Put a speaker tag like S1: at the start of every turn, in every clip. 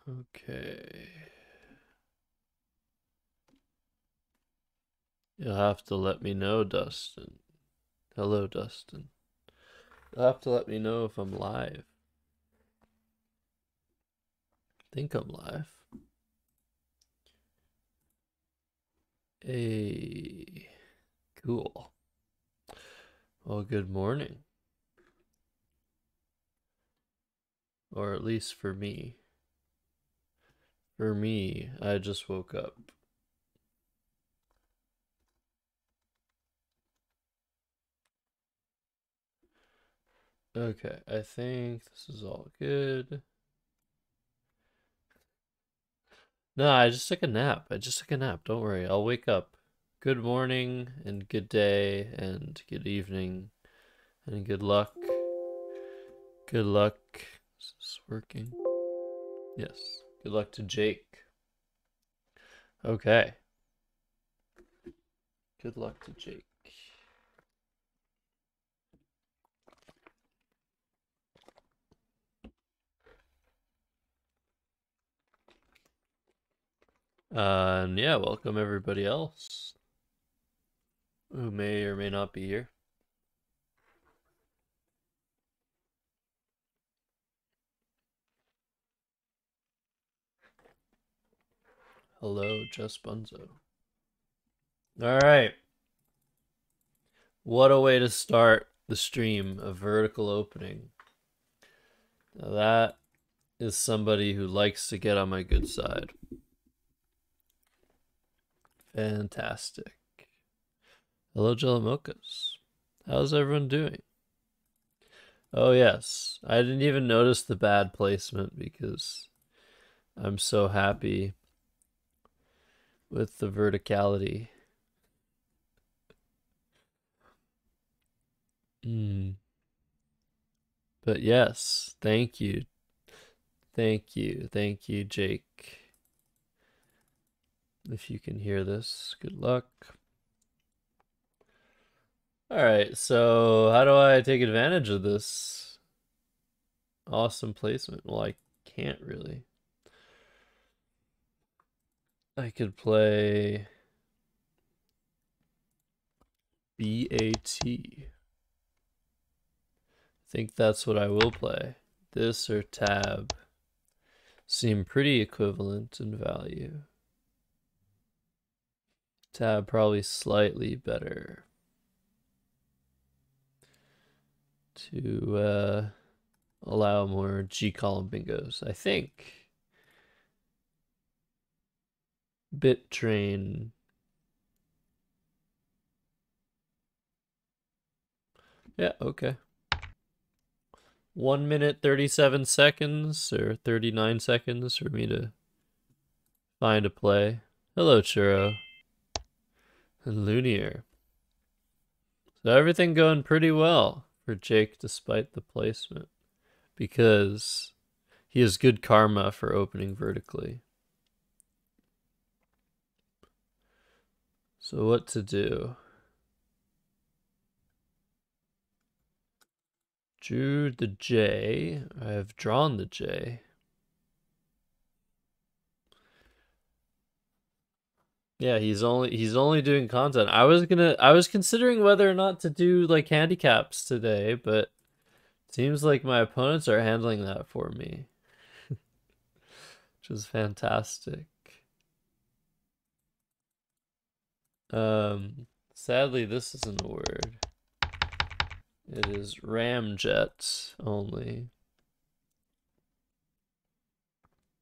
S1: Okay. You'll have to let me know, Dustin. Hello, Dustin. You'll have to let me know if I'm live. I think I'm live. Hey, cool. Well, good morning. Or at least for me. For me, I just woke up. Okay, I think this is all good. No, I just took a nap. Don't worry, I'll wake up. Good morning, and good day, and good evening, and good luck. Good luck. Is this working? Yes. Good luck to Jake. Okay. Good luck to Jake. And yeah, welcome everybody else who may or may not be here. Hello, Just Bunzo. All right. What a way to start the stream, a vertical opening. Now that is somebody who likes to get on my good side. Fantastic. Hello, Jalamokas. How's everyone doing? Oh, yes. I didn't even notice the bad placement because I'm so happy with the verticality. But yes, thank you. Thank you. Thank you, Jake. If you can hear this, good luck. All right, so how do I take advantage of this awesome placement? Well, I can't really. I could play BAT. I think that's what I will play. This or tab seem pretty equivalent in value. Tab probably slightly better to allow more G column bingos, I think. Bit train. Yeah, okay. 1 minute 37 seconds or 39 seconds for me to find a play. Hello, Churro. And Lunier. So everything going pretty well for Jake despite the placement, because he has good karma for opening vertically. So what to do? Drew the J. I have drawn the J. Yeah, he's only doing content. I was considering whether or not to do like handicaps today, but it seems like my opponents are handling that for me, which is fantastic. Sadly this isn't a word. It is ramjet only.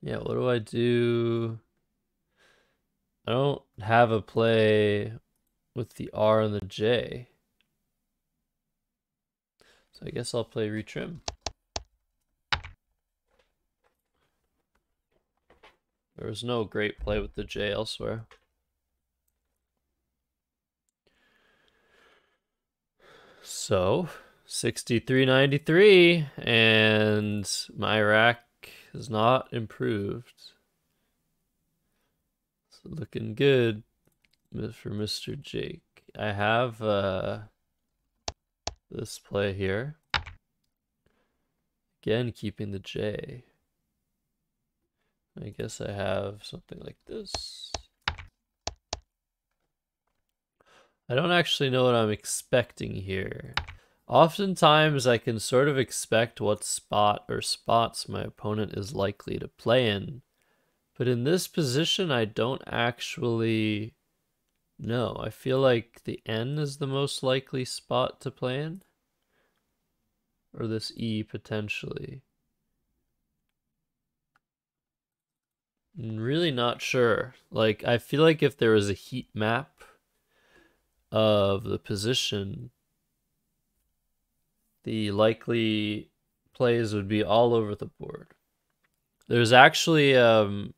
S1: Yeah, what do I do? I don't have a play with the R and the J. So I guess I'll play retrim. There was no great play with the J elsewhere. So 63.93, and my rack has not improved. It's looking good for Mr. Jake. I have this play here. Again, keeping the J. I guess I have something like this. I don't actually know what I'm expecting here. Oftentimes I can sort of expect what spot or spots my opponent is likely to play in. But in this position, I don't actually know. I feel like the N is the most likely spot to play in. Or this E potentially. I'm really not sure. Like, I feel like if there was a heat map of the position, the likely plays would be all over the board. There's actually a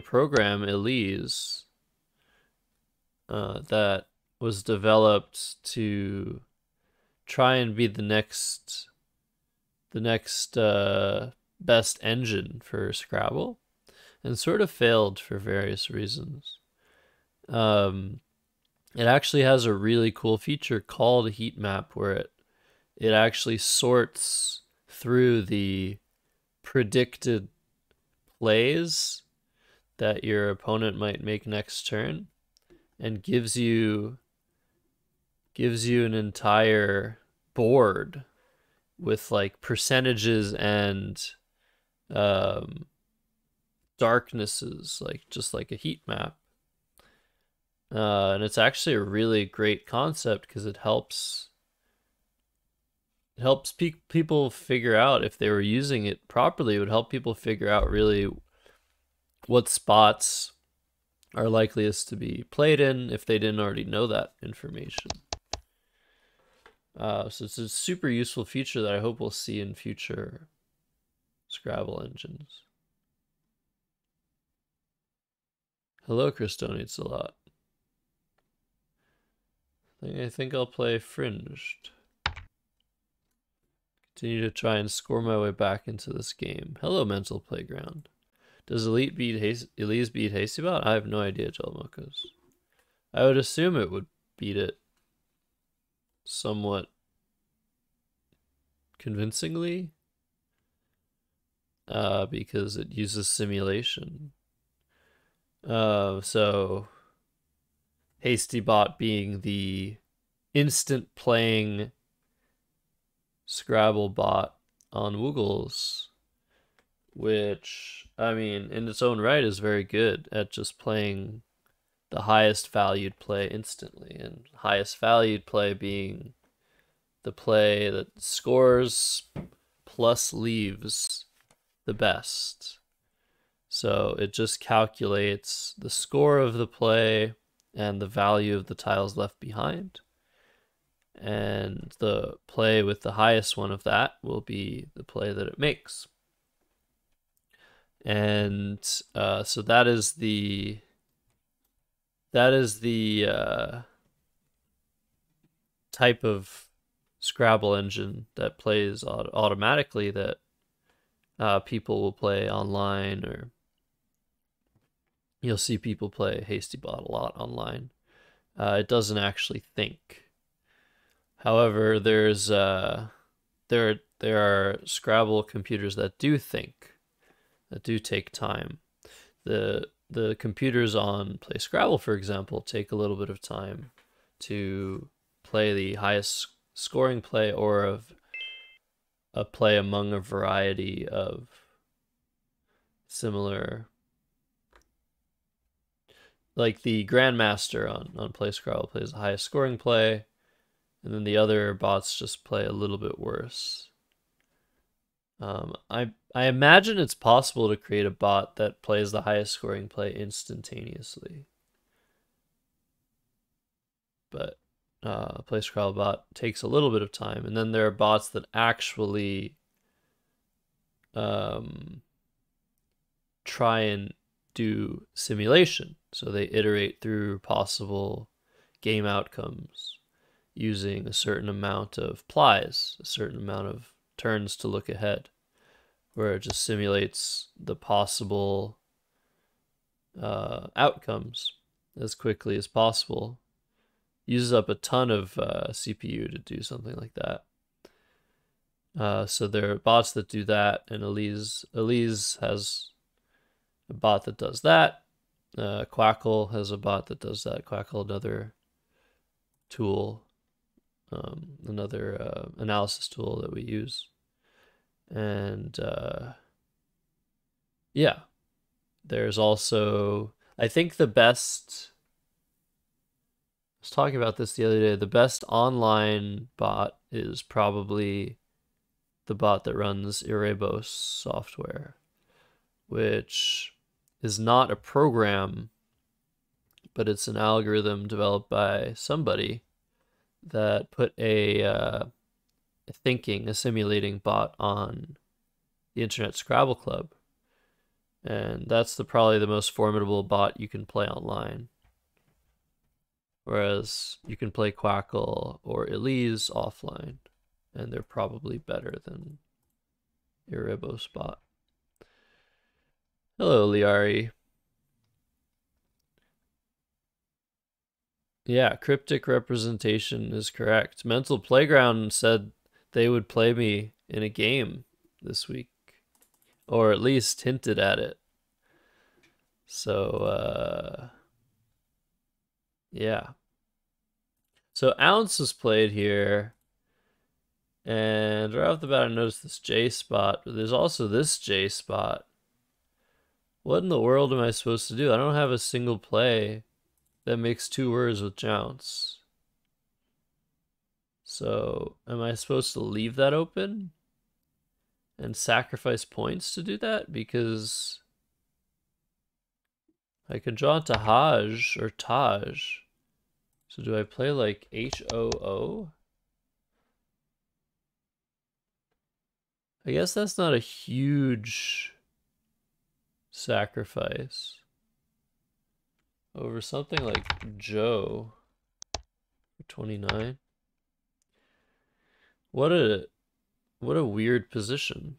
S1: program, Elise, that was developed to try and be the next best engine for Scrabble, and sort of failed for various reasons. It actually has a really cool feature called a heat map where it actually sorts through the predicted plays that your opponent might make next turn and gives you an entire board with like percentages and darknesses, like just like a heat map. And it's actually a really great concept because it helps people figure out, if they were using it properly, it would help people figure out really what spots are likeliest to be played in if they didn't already know that information. So it's a super useful feature that I hope we'll see in future Scrabble engines. Hello, Chris donates a lot. I think I'll play Fringed. Continue to try and score my way back into this game. Hello, Mental Playground. Does Elise beat Hastybot? I have no idea, Jelmokos. I would assume it would beat it somewhat convincingly, because it uses simulation. So Hastybot being the instant playing Scrabble bot on Woogles, which, I mean, in its own right is very good at just playing the highest valued play instantly, and highest valued play being the play that scores plus leaves the best. So it just calculates the score of the play and the value of the tiles left behind. And the play with the highest one of that will be the play that it makes. And so that is the type of Scrabble engine that plays automatically, that people will play online, or you'll see people play Hastybot a lot online. It doesn't actually think. However, there are Scrabble computers that do think, that do take time. The computers on Play Scrabble, for example, take a little bit of time to play the highest scoring play, or of a play among a variety of similar, like the Grandmaster on Play Scrabble plays the highest scoring play, and then the other bots just play a little bit worse. I imagine it's possible to create a bot that plays the highest scoring play instantaneously, but Play Scrabble bot takes a little bit of time, and then there are bots that actually try and do simulation, so they iterate through possible game outcomes using a certain amount of plies, a certain amount of turns to look ahead, where it just simulates the possible outcomes as quickly as possible. Uses up a ton of CPU to do something like that. So there are bots that do that, and Elise has a bot that does that. Quackle has a bot that does that. Quackle, another tool, another analysis tool that we use. And yeah, there's also, I think the best, I was talking about this the other day, the best online bot is probably the bot that runs Erebos software, which is not a program, but it's an algorithm developed by somebody that put a simulating bot on the Internet Scrabble Club. And that's probably the most formidable bot you can play online. Whereas you can play Quackle or Elise offline, and they're probably better than Erebos bot. Hello, Liari. Yeah, cryptic representation is correct. Mental Playground said they would play me in a game this week, or at least hinted at it. So, yeah. So Ounce was played here, and right off the bat I noticed this J spot, but there's also this J spot. What in the world am I supposed to do? I don't have a single play that makes 2 words with Jounce. So am I supposed to leave that open and sacrifice points to do that? Because I could draw into Haj or Taj. So do I play like H-O-O? I guess that's not a huge sacrifice over something like Joe for 29. What a weird position.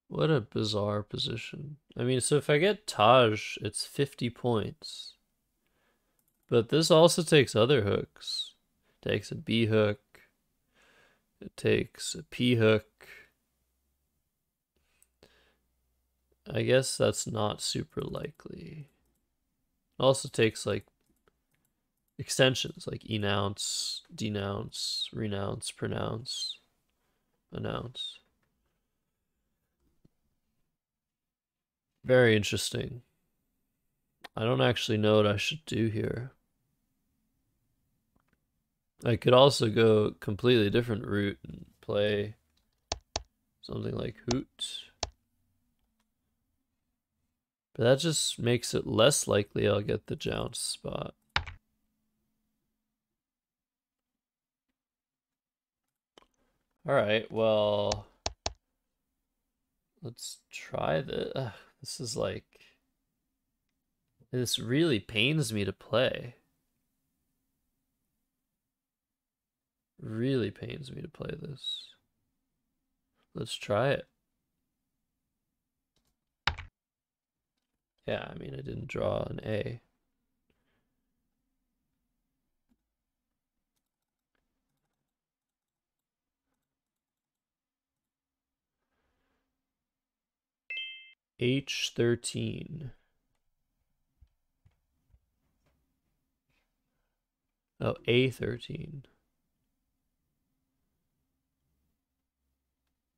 S1: What a bizarre position. I mean, so if I get Taj, it's 50 points. But this also takes other hooks. It takes a B hook. It takes a P hook. I guess that's not super likely. It also takes like extensions like enounce, denounce, renounce, pronounce, announce. Very interesting. I don't actually know what I should do here. I could also go completely different route and play something like Hoot. But that just makes it less likely I'll get the Jounce spot. Alright, well, let's try this. This is like, this really pains me to play. Really pains me to play this. Let's try it. Yeah, I mean, I didn't draw an A. H13. Oh, A13.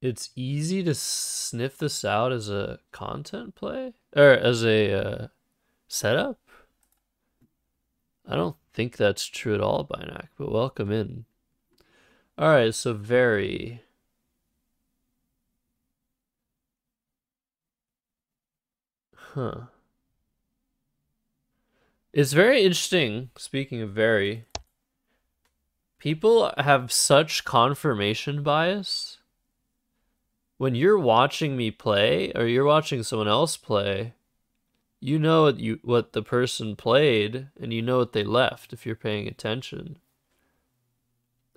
S1: It's easy to sniff this out as a content play? Or as a setup? I don't think that's true at all, Binac, but welcome in. Alright, so very. Huh. It's very interesting, speaking of very. People have such confirmation bias. When you're watching me play, or you're watching someone else play, you know what the person played, and you know what they left if you're paying attention.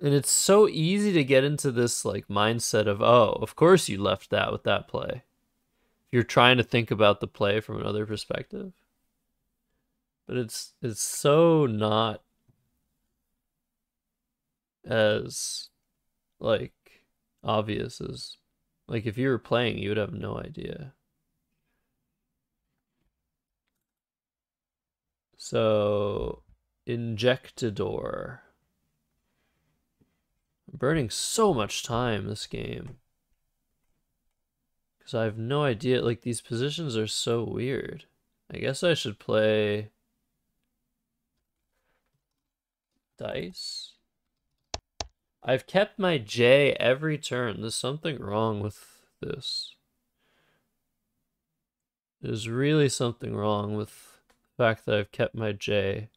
S1: And it's so easy to get into this like mindset of, oh, of course you left that with that play. You're trying to think about the play from another perspective. But it's so not as like obvious as, like, if you were playing, you would have no idea. So, Injectador. I'm burning so much time this game. Because I have no idea, like, these positions are so weird. I guess I should play dice. I've kept my J every turn. There's something wrong with this. There's really something wrong with the fact that I've kept my J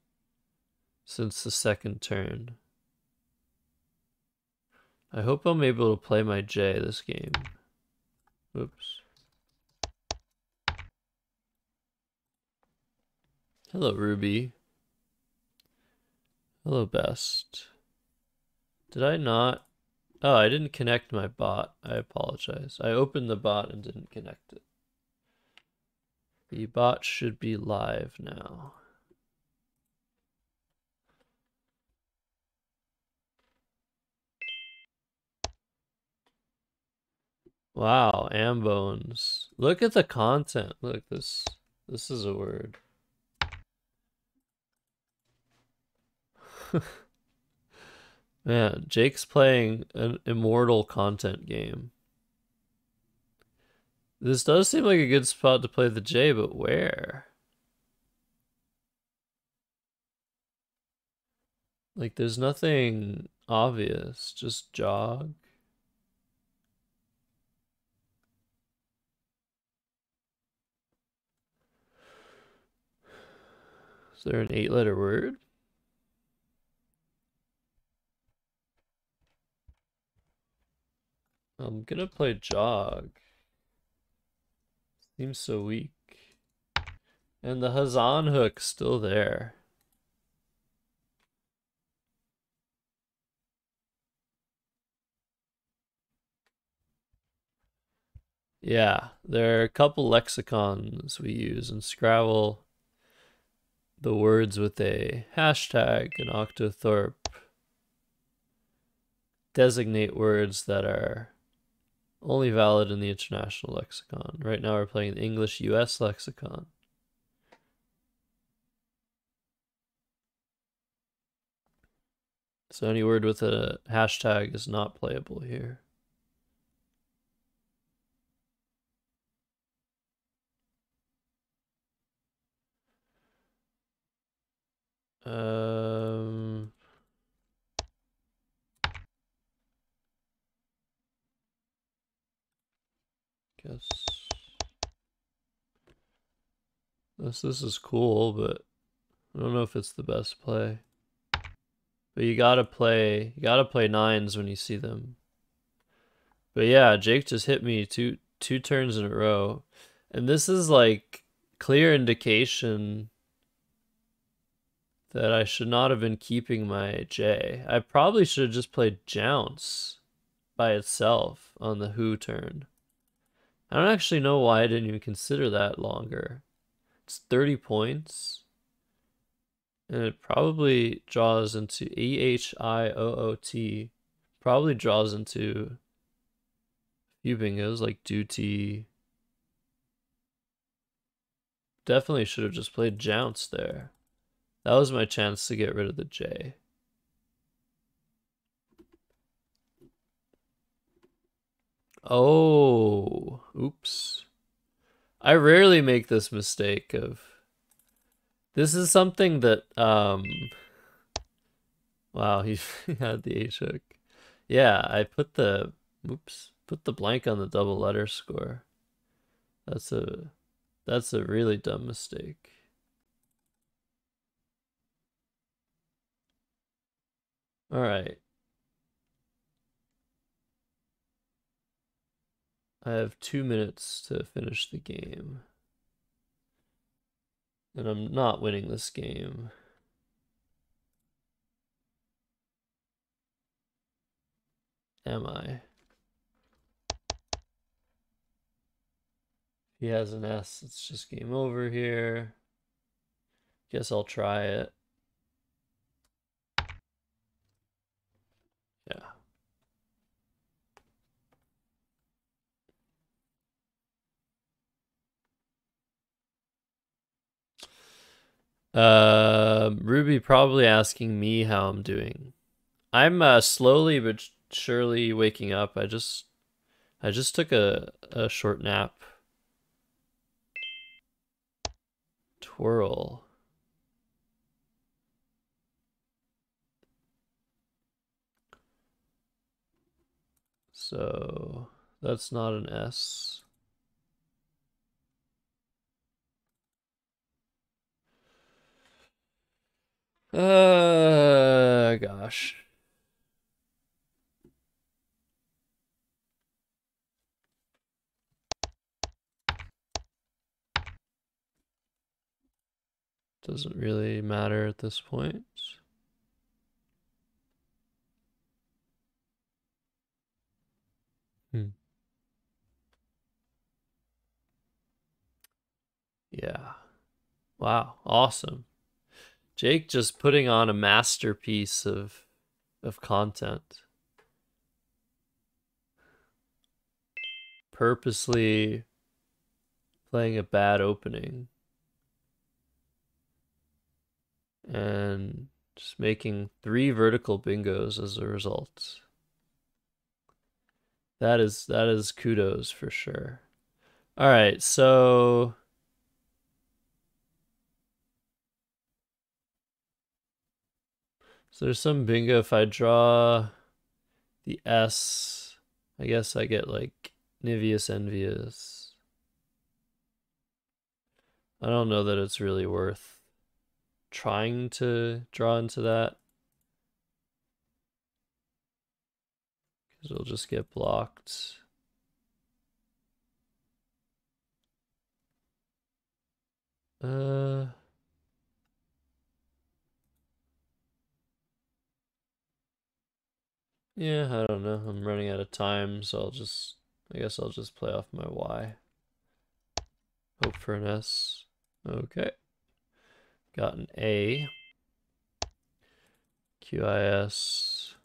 S1: since the second turn. I hope I'm able to play my J this game. Oops. Hello, Ruby. Hello, Best. Did I not? Oh, I didn't connect my bot. I apologize. I opened the bot and didn't connect it. The bot should be live now. Wow, Ambones. Look at the content. Look, this is a word. Man, Jake's playing an immortal content game. This does seem like a good spot to play the J, but where? Like, there's nothing obvious. Just jog. Is there an 8-letter word? I'm gonna play jog. Seems so weak. And the Hazan hook's still there. Yeah, there are a couple lexicons we use in Scrabble. The words with a hashtag and octothorpe designate words that are only valid in the international lexicon. Right now we're playing the English US lexicon. So any word with a hashtag is not playable here. Guess this is cool, but I don't know if it's the best play. But you gotta play nines when you see them. But yeah, Jake just hit me two turns in a row. And this is like clear indication that I should not have been keeping my J. I probably should have just played Jounce by itself on the Who turn. I don't actually know why I didn't even consider that longer. It's 30 points. And it probably draws into EHIOOT. Probably draws into a few bingos like duty. Definitely should have just played Jounce there. That was my chance to get rid of the J. Oh, oops. I rarely make this mistake of... This is something that, wow, he had the H hook. Yeah, I put the, put the blank on the double letter score. That's a really dumb mistake. All right. I have 2 minutes to finish the game. And I'm not winning this game. Am I? If he has an S, it's just game over here. Guess I'll try it. Yeah. Ruby probably asking me how I'm doing. I'm slowly but surely waking up. I just took a short nap. Twirl. So that's not an S. Gosh. Doesn't really matter at this point. Yeah. Wow. Awesome. Jake just putting on a masterpiece of content. Purposely playing a bad opening. And just making 3 vertical bingos as a result. That is kudos for sure. All right, so there's some bingo. If I draw the S, I guess I get like Niveus Envious. I don't know that it's really worth trying to draw into that, because it'll just get blocked. Yeah, I don't know. I'm running out of time, so I guess I'll just play off my Y. Hope for an S. Okay. Got an A. QIS.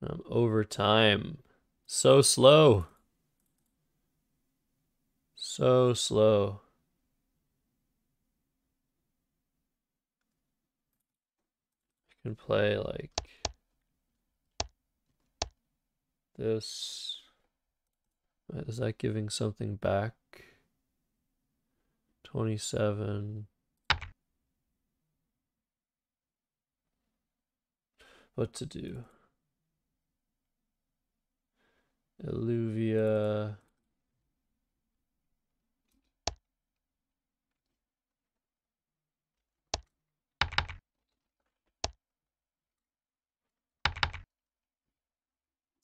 S1: I'm over time. So slow. So slow. I can play like this. Is that giving something back? 27. What to do? Illuvia.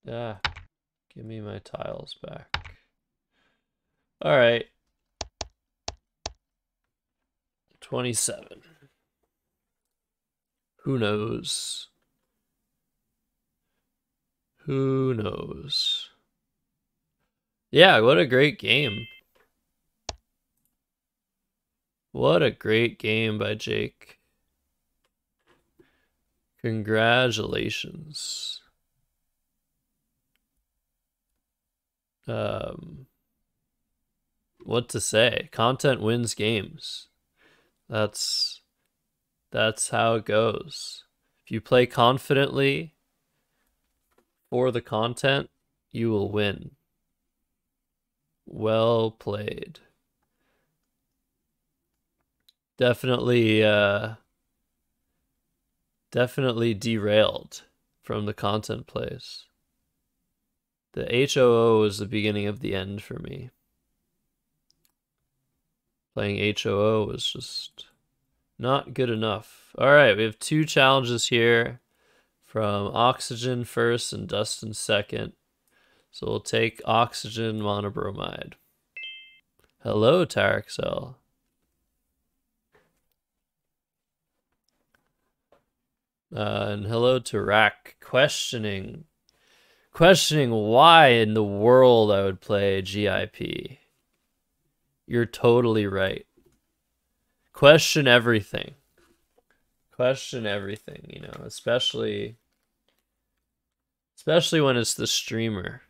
S1: Ah, give me my tiles back. All right. 27. Who knows? Who knows? Yeah, what a great game. What a great game by Jake. Congratulations. What to say? Content wins games. That's how it goes. If you play confidently for the content, you will win. Well played. Definitely derailed from the content plays. The HOO was the beginning of the end for me. Playing HOO was just not good enough. All right, we have 2 challenges here from Oxygen first and Dustin second. So we'll take Oxygen monobromide. Hello, Tarixel. And hello to Rack, questioning why in the world I would play GIP. You're totally right. Question everything. Question everything, you know, especially when it's the streamer.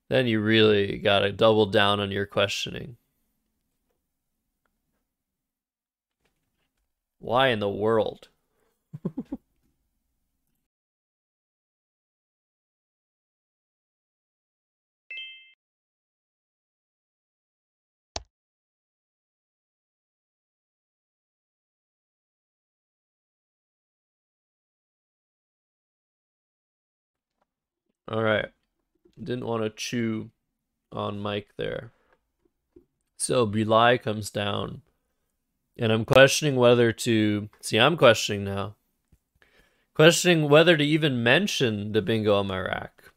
S1: Then you really gotta double down on your questioning. Why in the world? All right. Didn't want to chew on mic there. So Belai comes down. And I'm questioning whether to... See, I'm questioning now. Questioning whether to even mention the bingo on my rack,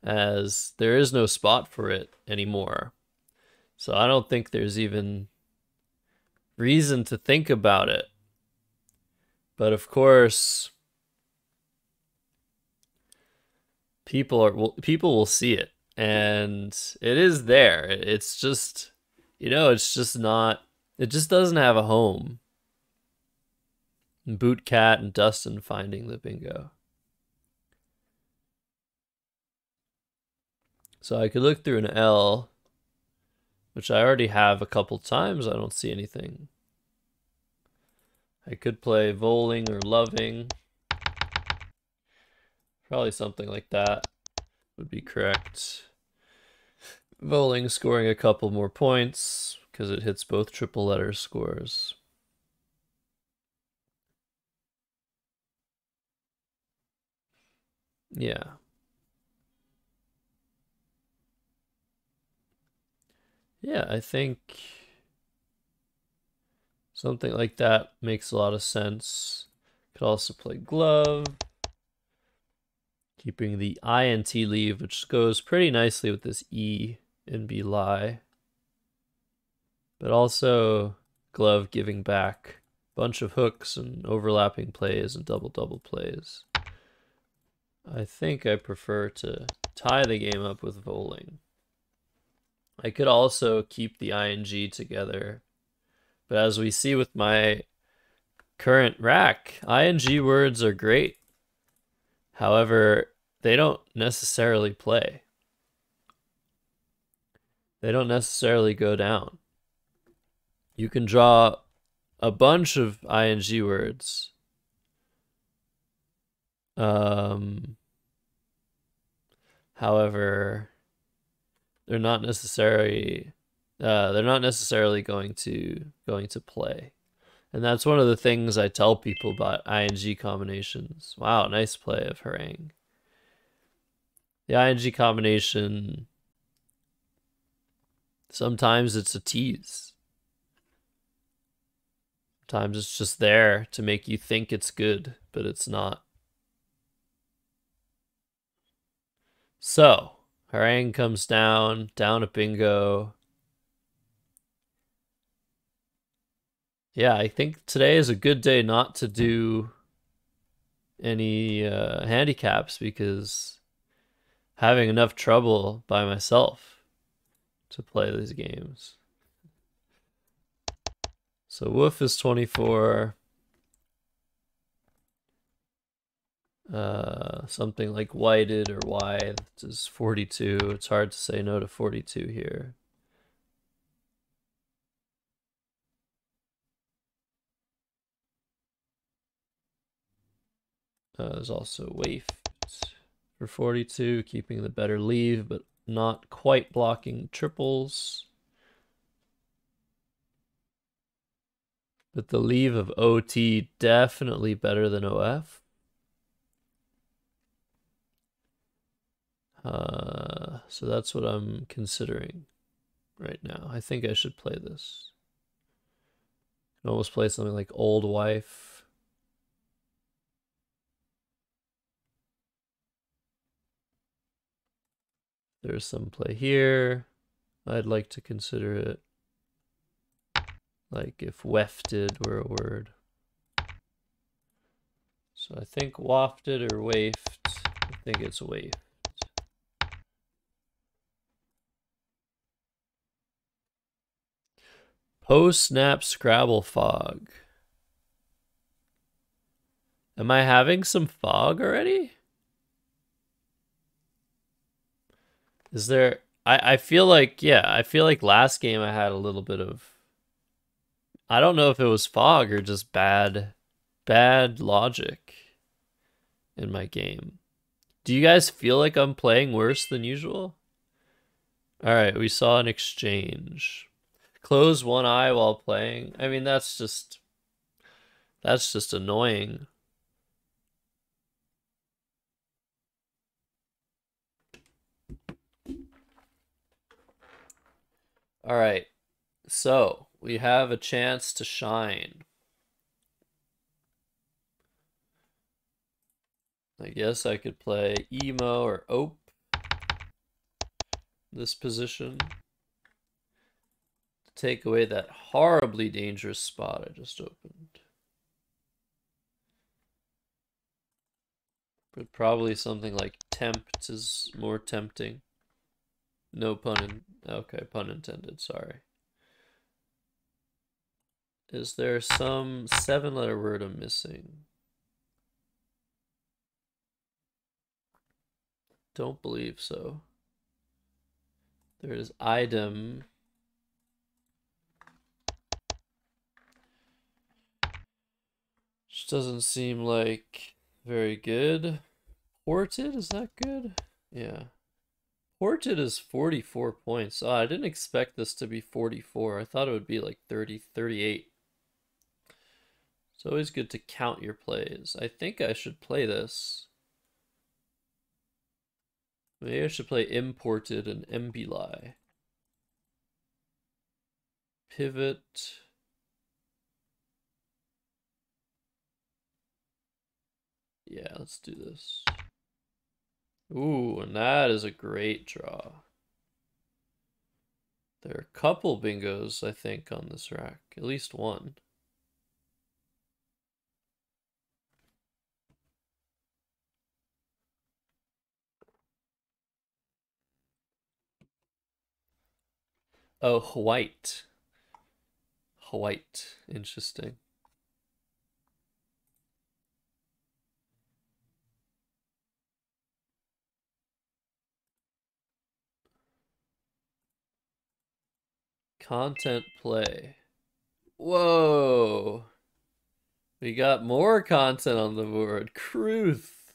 S1: as there is no spot for it anymore. So I don't think there's even reason to think about it. But of course, people will see it, and it is there. It's just, you know, it's just not. It just doesn't have a home. Bootcat and Dustin finding the bingo. So I could look through an L, which I already have a couple times. I don't see anything. I could play Voling or Loving. Probably something like that would be correct. Voling scoring a couple more points because it hits both triple letter scores. Yeah. Yeah, I think something like that makes a lot of sense. Could also play glove. Keeping the INT leave, which goes pretty nicely with this E in B lie. But also glove giving back a bunch of hooks and overlapping plays and double plays. I think I prefer to tie the game up with Voling. I could also keep the ING together. But as we see with my current rack, ING words are great. However, they don't necessarily play. They don't necessarily go down. You can draw a bunch of ING words. However, they're not necessarily going to play. And that's one of the things I tell people about ING combinations. Wow, nice play of Harangue. The ING combination, sometimes it's a tease. Sometimes it's just there to make you think it's good, but it's not. So, Harangue comes down a bingo. Yeah, I think today is a good day not to do any handicaps because having enough trouble by myself to play these games. So Wolf is 24. Something like whited or wide is 42. It's hard to say no to 42 here. There's also waif for 42, keeping the better leave, but not quite blocking triples. But the leave of OT definitely better than OF. So that's what I'm considering right now. I think I should play this. I can almost play something like Old Wife. There's some play here. I'd like to consider it. Like if wefted were a word. So I think wafted or wafed. I think it's wafed. Post-snap Scrabble fog. Am I having some fog already? Is there... I feel like, yeah, I feel like last game I had a little bit of... I don't know if it was fog or just bad logic in my game. Do you guys feel like I'm playing worse than usual? All right, we saw an exchange. Close one eye while playing. I mean, that's just annoying. All right, so we have a chance to shine. I guess I could play emo or ope this position to take away that horribly dangerous spot I just opened. But probably something like tempt is more tempting. No pun in, okay, pun intended, sorry. Is there some 7-letter word I'm missing? Don't believe so. There is item. Which doesn't seem like very good. Ported, is that good? Yeah. Ported is 44 points. Oh, I didn't expect this to be 44. I thought it would be like 30, 38. It's always good to count your plays. I think I should play this. Maybe I should play imported and embuli. Pivot. Yeah, let's do this. Ooh, and that is a great draw. There are a couple bingos, I think, on this rack. At least one. Oh, white. White. Interesting. Content play. Whoa. We got more content on the board. Cruth.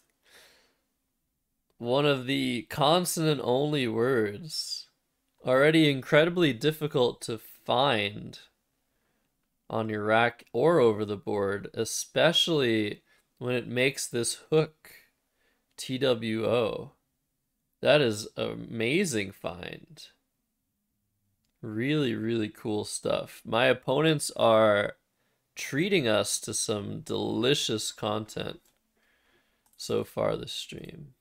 S1: One of the consonant-only words. Already incredibly difficult to find on your rack or over the board, especially when it makes this hook TWO. That is an amazing find. Really, really cool stuff. My opponents are treating us to some delicious content so far this stream.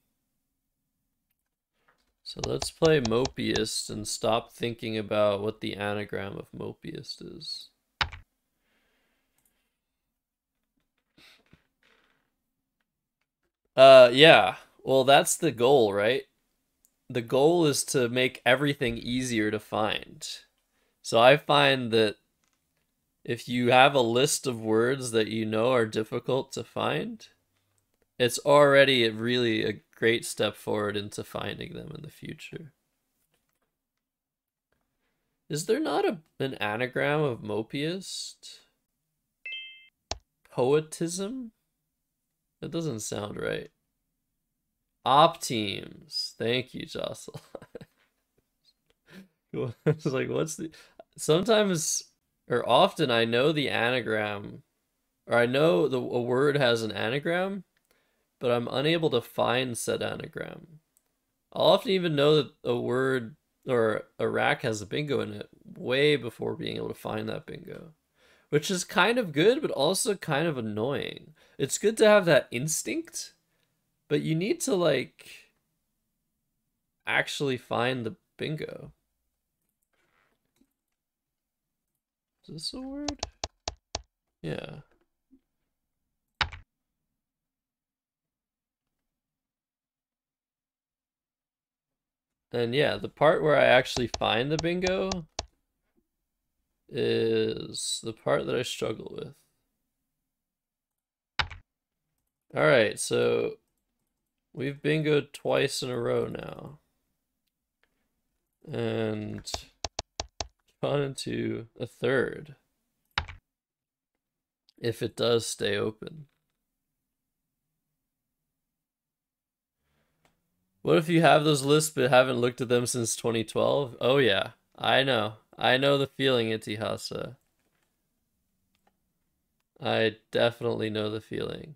S1: So let's play Mopiest and stop thinking about what the anagram of Mopiest is. Yeah. Well, that's the goal, right? The goal is to make everything easier to find. So I find that if you have a list of words that you know are difficult to find, it's already really a great step forward into finding them in the future. Is there not an anagram of Mopiest? Poetism? That doesn't sound right. Opteams. Thank you, Jocelyn. It's like, what's the... Sometimes, or often, I know the anagram, or I know a word has an anagram, but I'm unable to find said anagram. I'll often even know that a word or a rack has a bingo in it way before being able to find that bingo, which is kind of good, but also kind of annoying. It's good to have that instinct, but you need to, like, actually find the bingo. Is this a word? Yeah. And yeah, the part where I actually find the bingo is the part that I struggle with. All right, so we've bingoed twice in a row now. And gone into a third. If it does stay open. What if you have those lists but haven't looked at them since 2012? Oh yeah, I know. I know the feeling, Itihasa. I definitely know the feeling.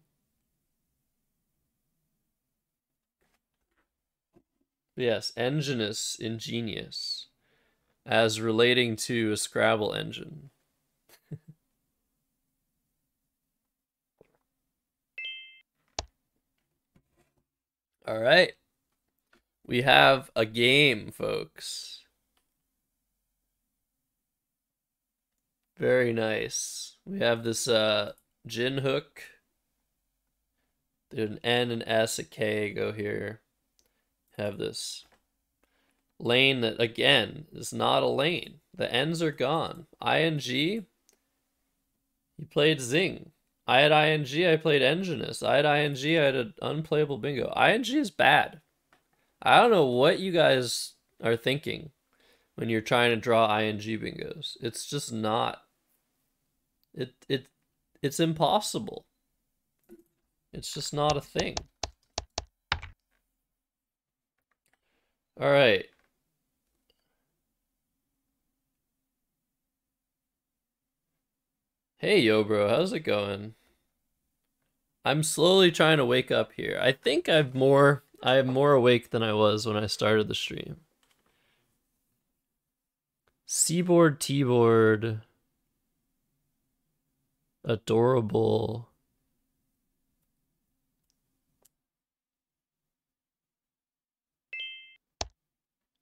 S1: Yes, enginous, ingenious, as relating to a Scrabble engine. All right. We have a game, folks. Very nice. We have this gin hook. There's an N, an S, a K go here. Have this lane that, again, is not a lane. The N's are gone. ING, you played Zing. I had ING, I played Enginous. I had ING, I had an unplayable bingo. ING is bad. I don't know what you guys are thinking when you're trying to draw ING bingos. It's just not. It's impossible. It's just not a thing. All right. Hey, yo, bro, how's it going? I'm slowly trying to wake up here. I think I'm more awake than I was when I started the stream. Seaboard, T-board. Adorable.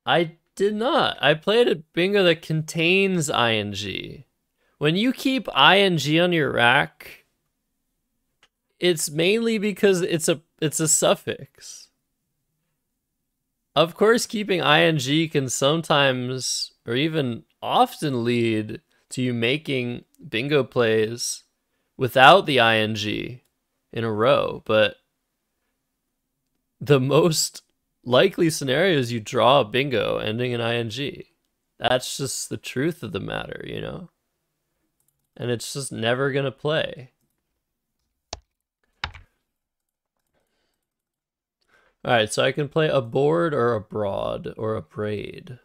S1: I did not. I played a bingo that contains ing. When you keep ing on your rack, it's mainly because it's a suffix. Of course, keeping ing can sometimes or even often lead to you making bingo plays without the ing in a row, but the most likely scenario is you draw a bingo ending in ing. That's just the truth of the matter, you know? And it's just never gonna play. Alright, so I can play a board or a broad or a braid.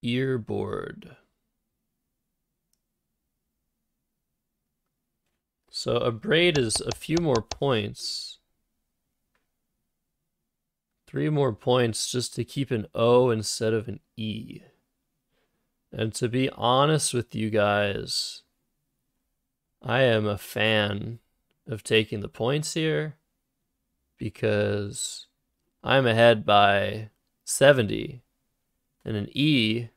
S1: Earboard. So a braid is a few more points. 3 more points just to keep an O instead of an E. And to be honest with you guys, I am a fan of taking the points here because I'm ahead by 70. And an E,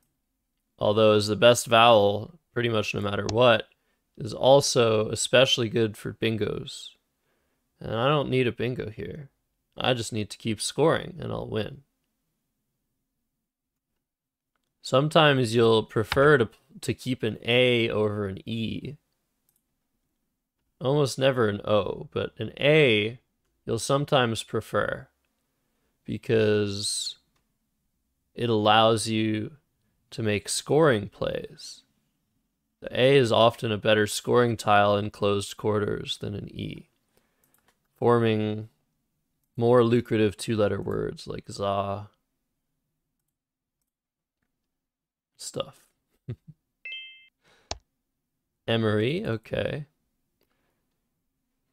S1: although is the best vowel pretty much no matter what, is also especially good for bingos. And I don't need a bingo here. I just need to keep scoring and I'll win. Sometimes you'll prefer to keep an A over an E. Almost never an O, but an A you'll sometimes prefer because it allows you to make scoring plays. The A is often a better scoring tile in closed quarters than an E, forming more lucrative 2-letter words like za stuff. Emery, okay.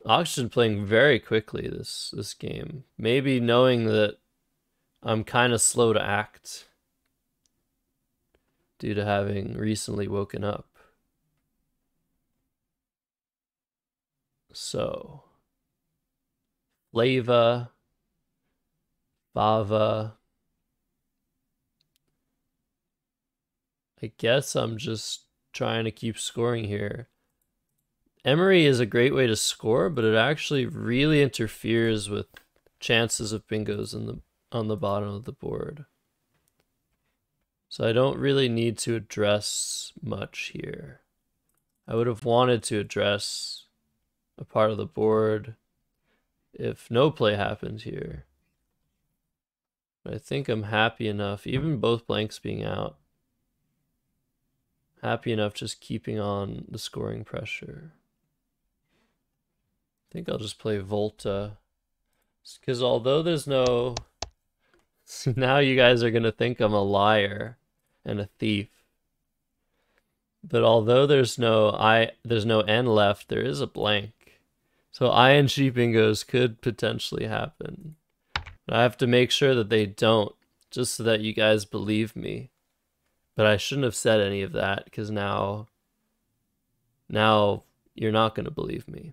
S1: Oxygen playing very quickly this game. Maybe knowing that I'm kind of slow to act due to having recently woken up. So, Flava, Fava. I guess I'm just trying to keep scoring here. Emery is a great way to score, but it actually really interferes with chances of bingos on the bottom of the board. So I don't really need to address much here. I would have wanted to address a part of the board if no play happened here. But I think I'm happy enough, even both blanks being out, happy enough just keeping on the scoring pressure. I think I'll just play Volta. Because although there's no... now you guys are going to think I'm a liar and a thief. But although there's no N left, there is a blank. So ING bingos could potentially happen. But I have to make sure that they don't, just so that you guys believe me. But I shouldn't have said any of that, because now you're not going to believe me.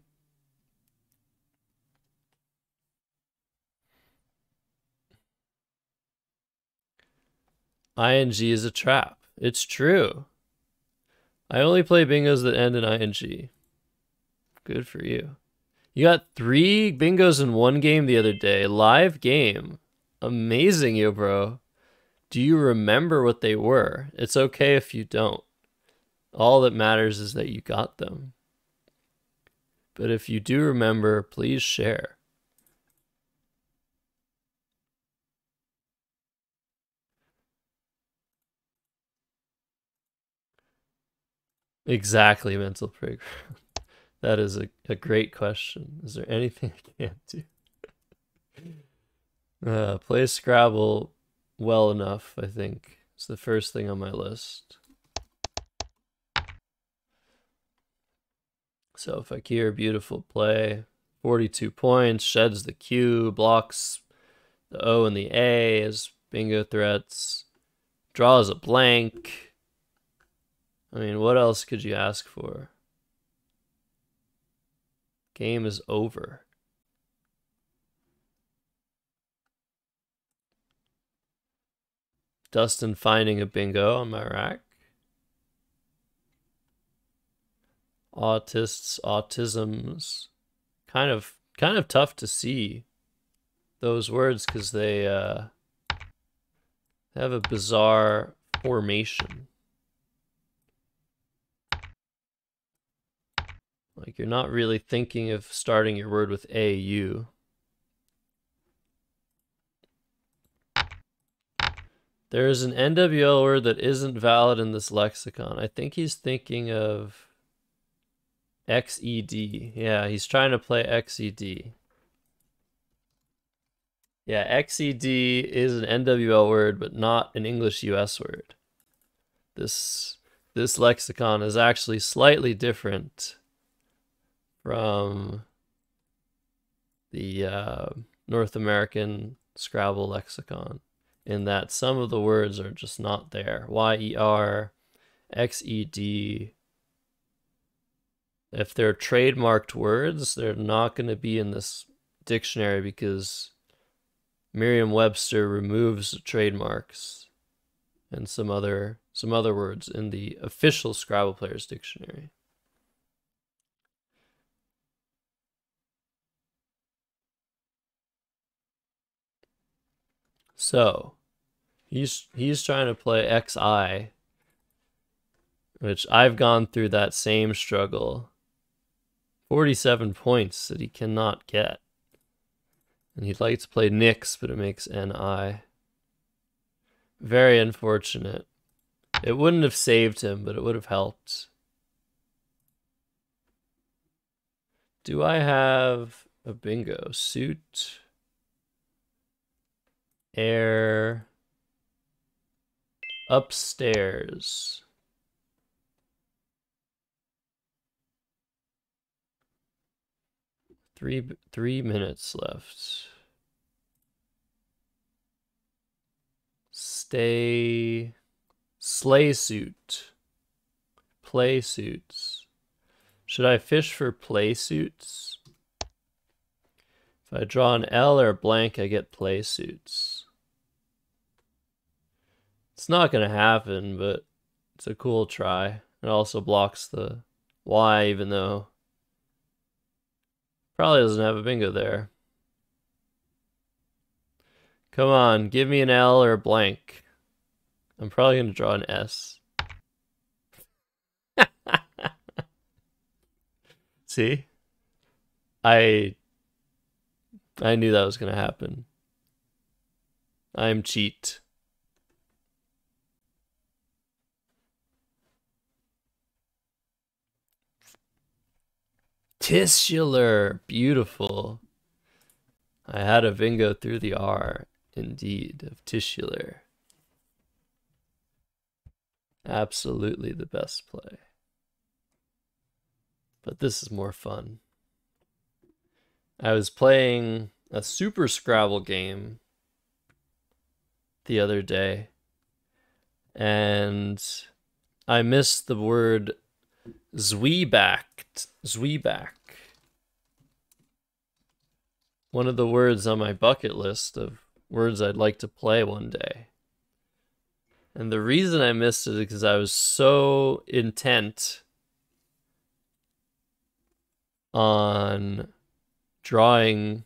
S1: ING is a trap. It's true. I only play bingos that end in ING. Good for you. You got 3 bingos in one game the other day. Live game. Amazing, yo, bro. Do you remember what they were? It's okay if you don't. All that matters is that you got them. But if you do remember, please share. Exactly, mental playground. That is a great question. Is there anything I can't do? Play Scrabble well enough, I think. It's the first thing on my list. So Fakir, beautiful play. 42 points, sheds the Q, blocks the O and the A as bingo threats, draws a blank. I mean, what else could you ask for? Game is over. Dustin finding a bingo on my rack. Autists, autisms. Kind of tough to see those words because they have a bizarre formation. Like, you're not really thinking of starting your word with AU. There is an NWL word that isn't valid in this lexicon. I think he's thinking of XED. Yeah, he's trying to play XED. Yeah, XED is an NWL word, but not an English US word. This lexicon is actually slightly different from the North American Scrabble lexicon, in that some of the words are just not there. YER, XED. If they're trademarked words, they're not going to be in this dictionary because Merriam-Webster removes the trademarks and some other words in the official Scrabble Players Dictionary. So he's trying to play XI, which I've gone through that same struggle. 47 points that he cannot get. And he'd like to play Nix, but it makes NI. Very unfortunate. It wouldn't have saved him, but it would have helped. Do I have a bingo? Suit. Air. Upstairs. Three minutes left. Stay. Sleigh suit. Play suits. Should I fish for play suits? If I draw an L or a blank, I get play suits. It's not going to happen, but it's a cool try. It also blocks the Y, even though probably doesn't have a bingo there. Come on, give me an L or a blank. I'm probably going to draw an S. See? I knew that was going to happen. I'm cheat. Titular. Beautiful. I had a Vingo through the R, indeed, of titular. Absolutely the best play. But this is more fun. I was playing a Super Scrabble game the other day, and I missed the word Zwieback. One of the words on my bucket list of words I'd like to play one day. And the reason I missed it is because I was so intent on drawing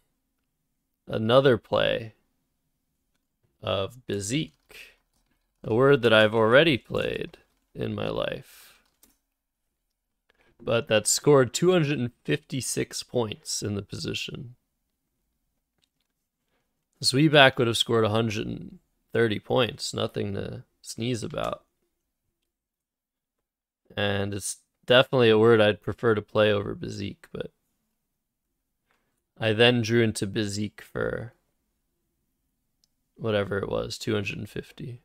S1: another play of Bezique, a word that I've already played in my life, but that scored 256 points in the position. Zwieback would have scored 130 points, nothing to sneeze about. And it's definitely a word I'd prefer to play over Bezique, but I then drew into Bezique for whatever it was, 250.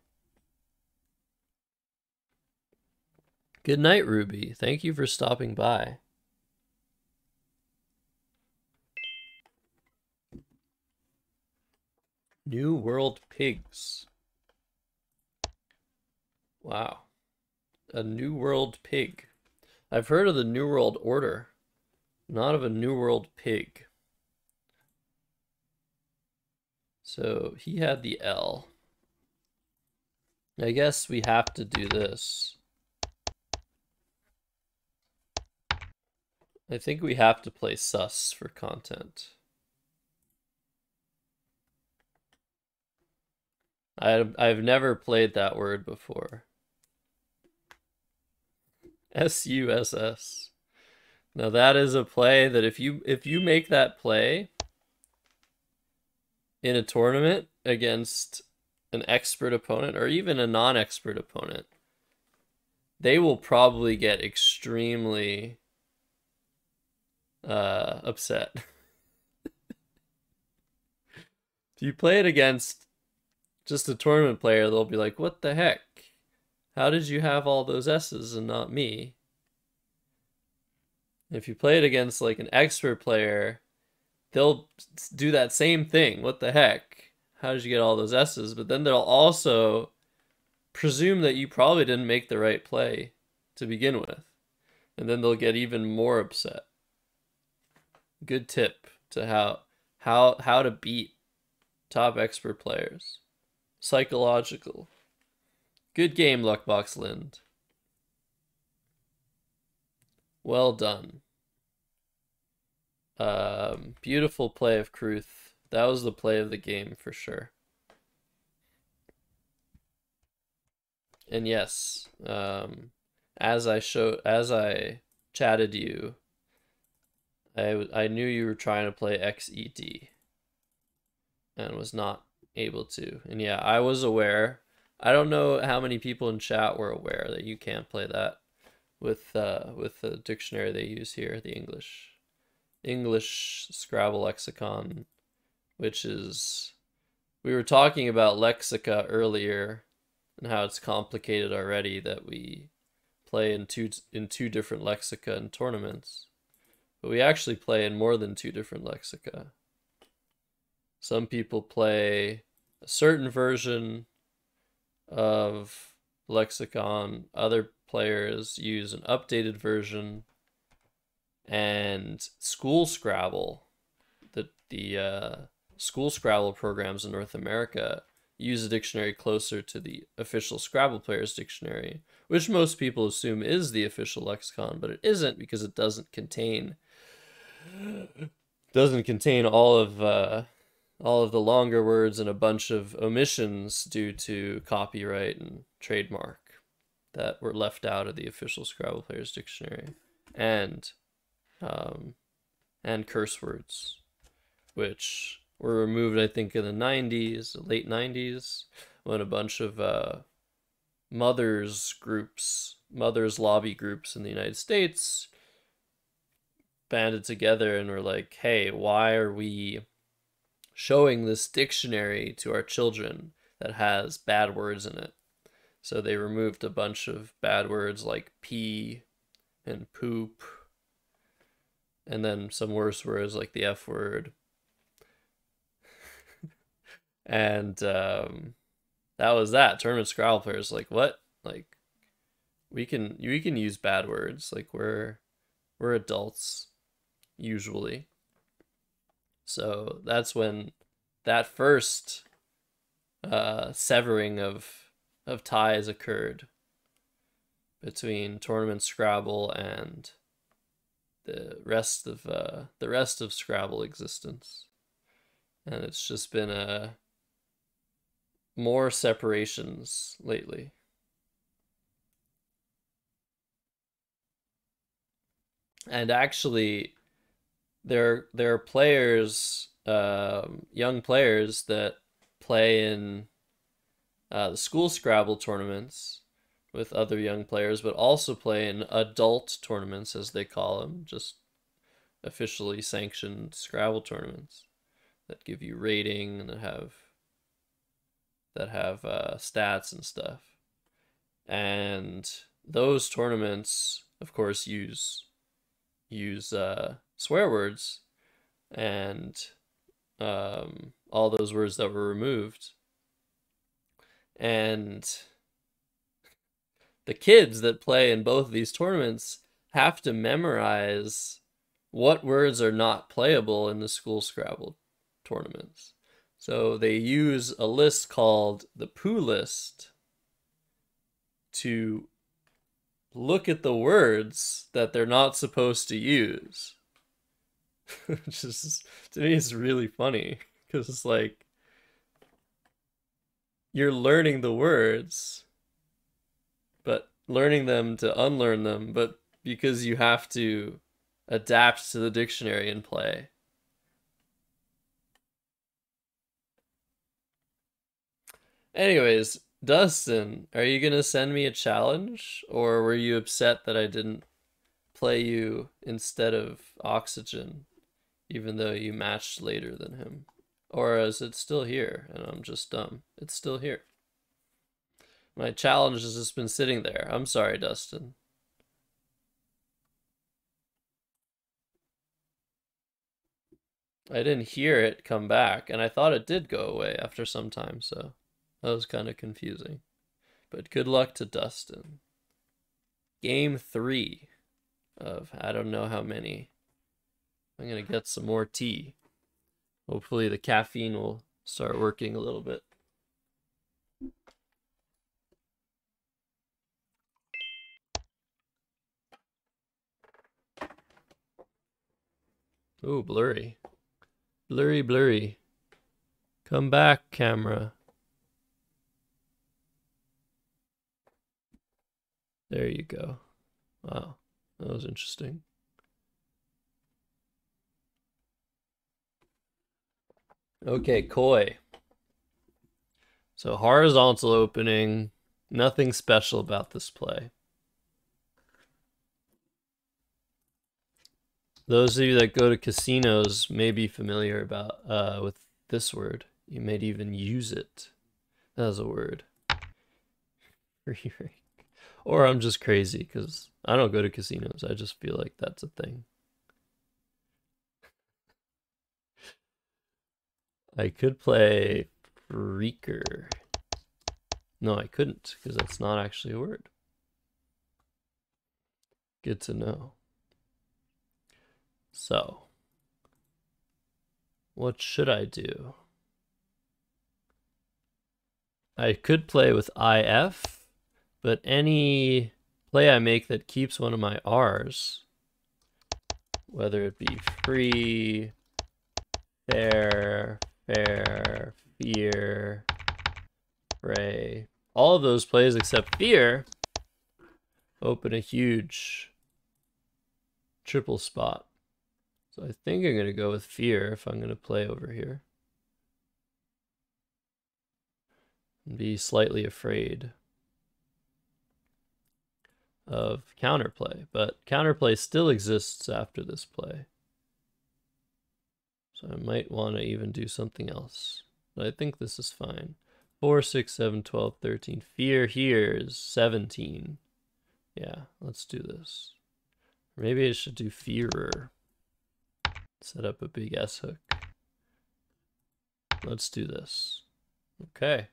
S1: Good night, Ruby. Thank you for stopping by. New World Pigs. Wow. A New World Pig. I've heard of the New World Order, not of a New World Pig. So he had the L. I guess we have to do this. I think we have to play sus for content. I've never played that word before. SUSS. Now that is a play that if you make that play in a tournament against an expert opponent or even a non-expert opponent, they will probably get extremely upset. If you play it against just a tournament player, they'll be like, what the heck? How did you have all those S's and not me? If you play it against like an expert player, they'll do that same thing. What the heck? How did you get all those S's? But then they'll also presume that you probably didn't make the right play to begin with. And then they'll get even more upset. Good tip to how to beat top expert players. Psychological. Good game, Luckbox Lind. Well done. Beautiful play of Kruth. That was the play of the game for sure. And yes, as I chatted you, I knew you were trying to play XED and was not able to. And yeah, I was aware. I don't know how many people in chat were aware that you can't play that with the dictionary they use here, the English Scrabble lexicon, which is, we were talking about lexica earlier and how it's complicated already that we play in two different lexica in tournaments. But we actually play in more than 2 different lexica. Some people play a certain version of lexicon, other players use an updated version, and School Scrabble, the School Scrabble programs in North America use a dictionary closer to the official Scrabble players dictionary, which most people assume is the official lexicon, but it isn't because it doesn't contain all all of the longer words and a bunch of omissions due to copyright and trademark that were left out of the official Scrabble Players Dictionary, and curse words, which were removed, I think, in the 90s, late 90s, when a bunch of mothers lobby groups in the United States banded together and were like, hey, why are we showing this dictionary to our children that has bad words in it? So they removed a bunch of bad words like pee and poop, and then some worse words like the F word. And that was that. Tournament Scrabble players like, what? Like, we can use bad words. Like, we're adults usually. So that's when that first severing of ties occurred between Tournament Scrabble and the rest of Scrabble existence. And it's just been more separations lately. And actually, there are players, young players that play in the school Scrabble tournaments with other young players, but also play in adult tournaments, as they call them, just officially sanctioned Scrabble tournaments that give you rating and that have stats and stuff. And those tournaments, of course, use swear words and all those words that were removed. And the kids that play in both of these tournaments have to memorize what words are not playable in the school Scrabble tournaments. So they use a list called the Pooh list to look at the words that they're not supposed to use. Which is, to me, is really funny, because it's like, you're learning the words, but learning them to unlearn them, but because you have to adapt to the dictionary and play. Anyways, Dustin, are you gonna send me a challenge, or were you upset that I didn't play you instead of Oxygen, even though you matched later than him? Or is it still here and I'm just dumb? It's still here. My challenge has just been sitting there. I'm sorry, Dustin. I didn't hear it come back, and I thought it did go away after some time, so that was kind of confusing. But good luck to Dustin. Game 3 of I don't know how many. I'm gonna get some more tea. Hopefully the caffeine will start working a little bit. Oh, blurry. Blurry, blurry. Come back, camera. There you go. Wow, that was interesting. Okay, Koi. So horizontal opening, nothing special about this play. Those of you that go to casinos may be familiar about with this word. You may even use it as a word. Or I'm just crazy because I don't go to casinos. I just feel like that's a thing. I could play freaker. No, I couldn't, because that's not actually a word. Good to know. So, what should I do? I could play with IF, but any play I make that keeps one of my R's, whether it be free, fair, fair, fear, pray. All of those plays except fear open a huge triple spot. So I think I'm going to go with fear if I'm going to play over here. And be slightly afraid of counterplay, but counterplay still exists after this play. So I might want to even do something else. But I think this is fine. 4, 6, 7, 12, 13. Fear here is 17. Yeah, let's do this. Maybe I should do fearer. Set up a big S hook. Let's do this. Okay.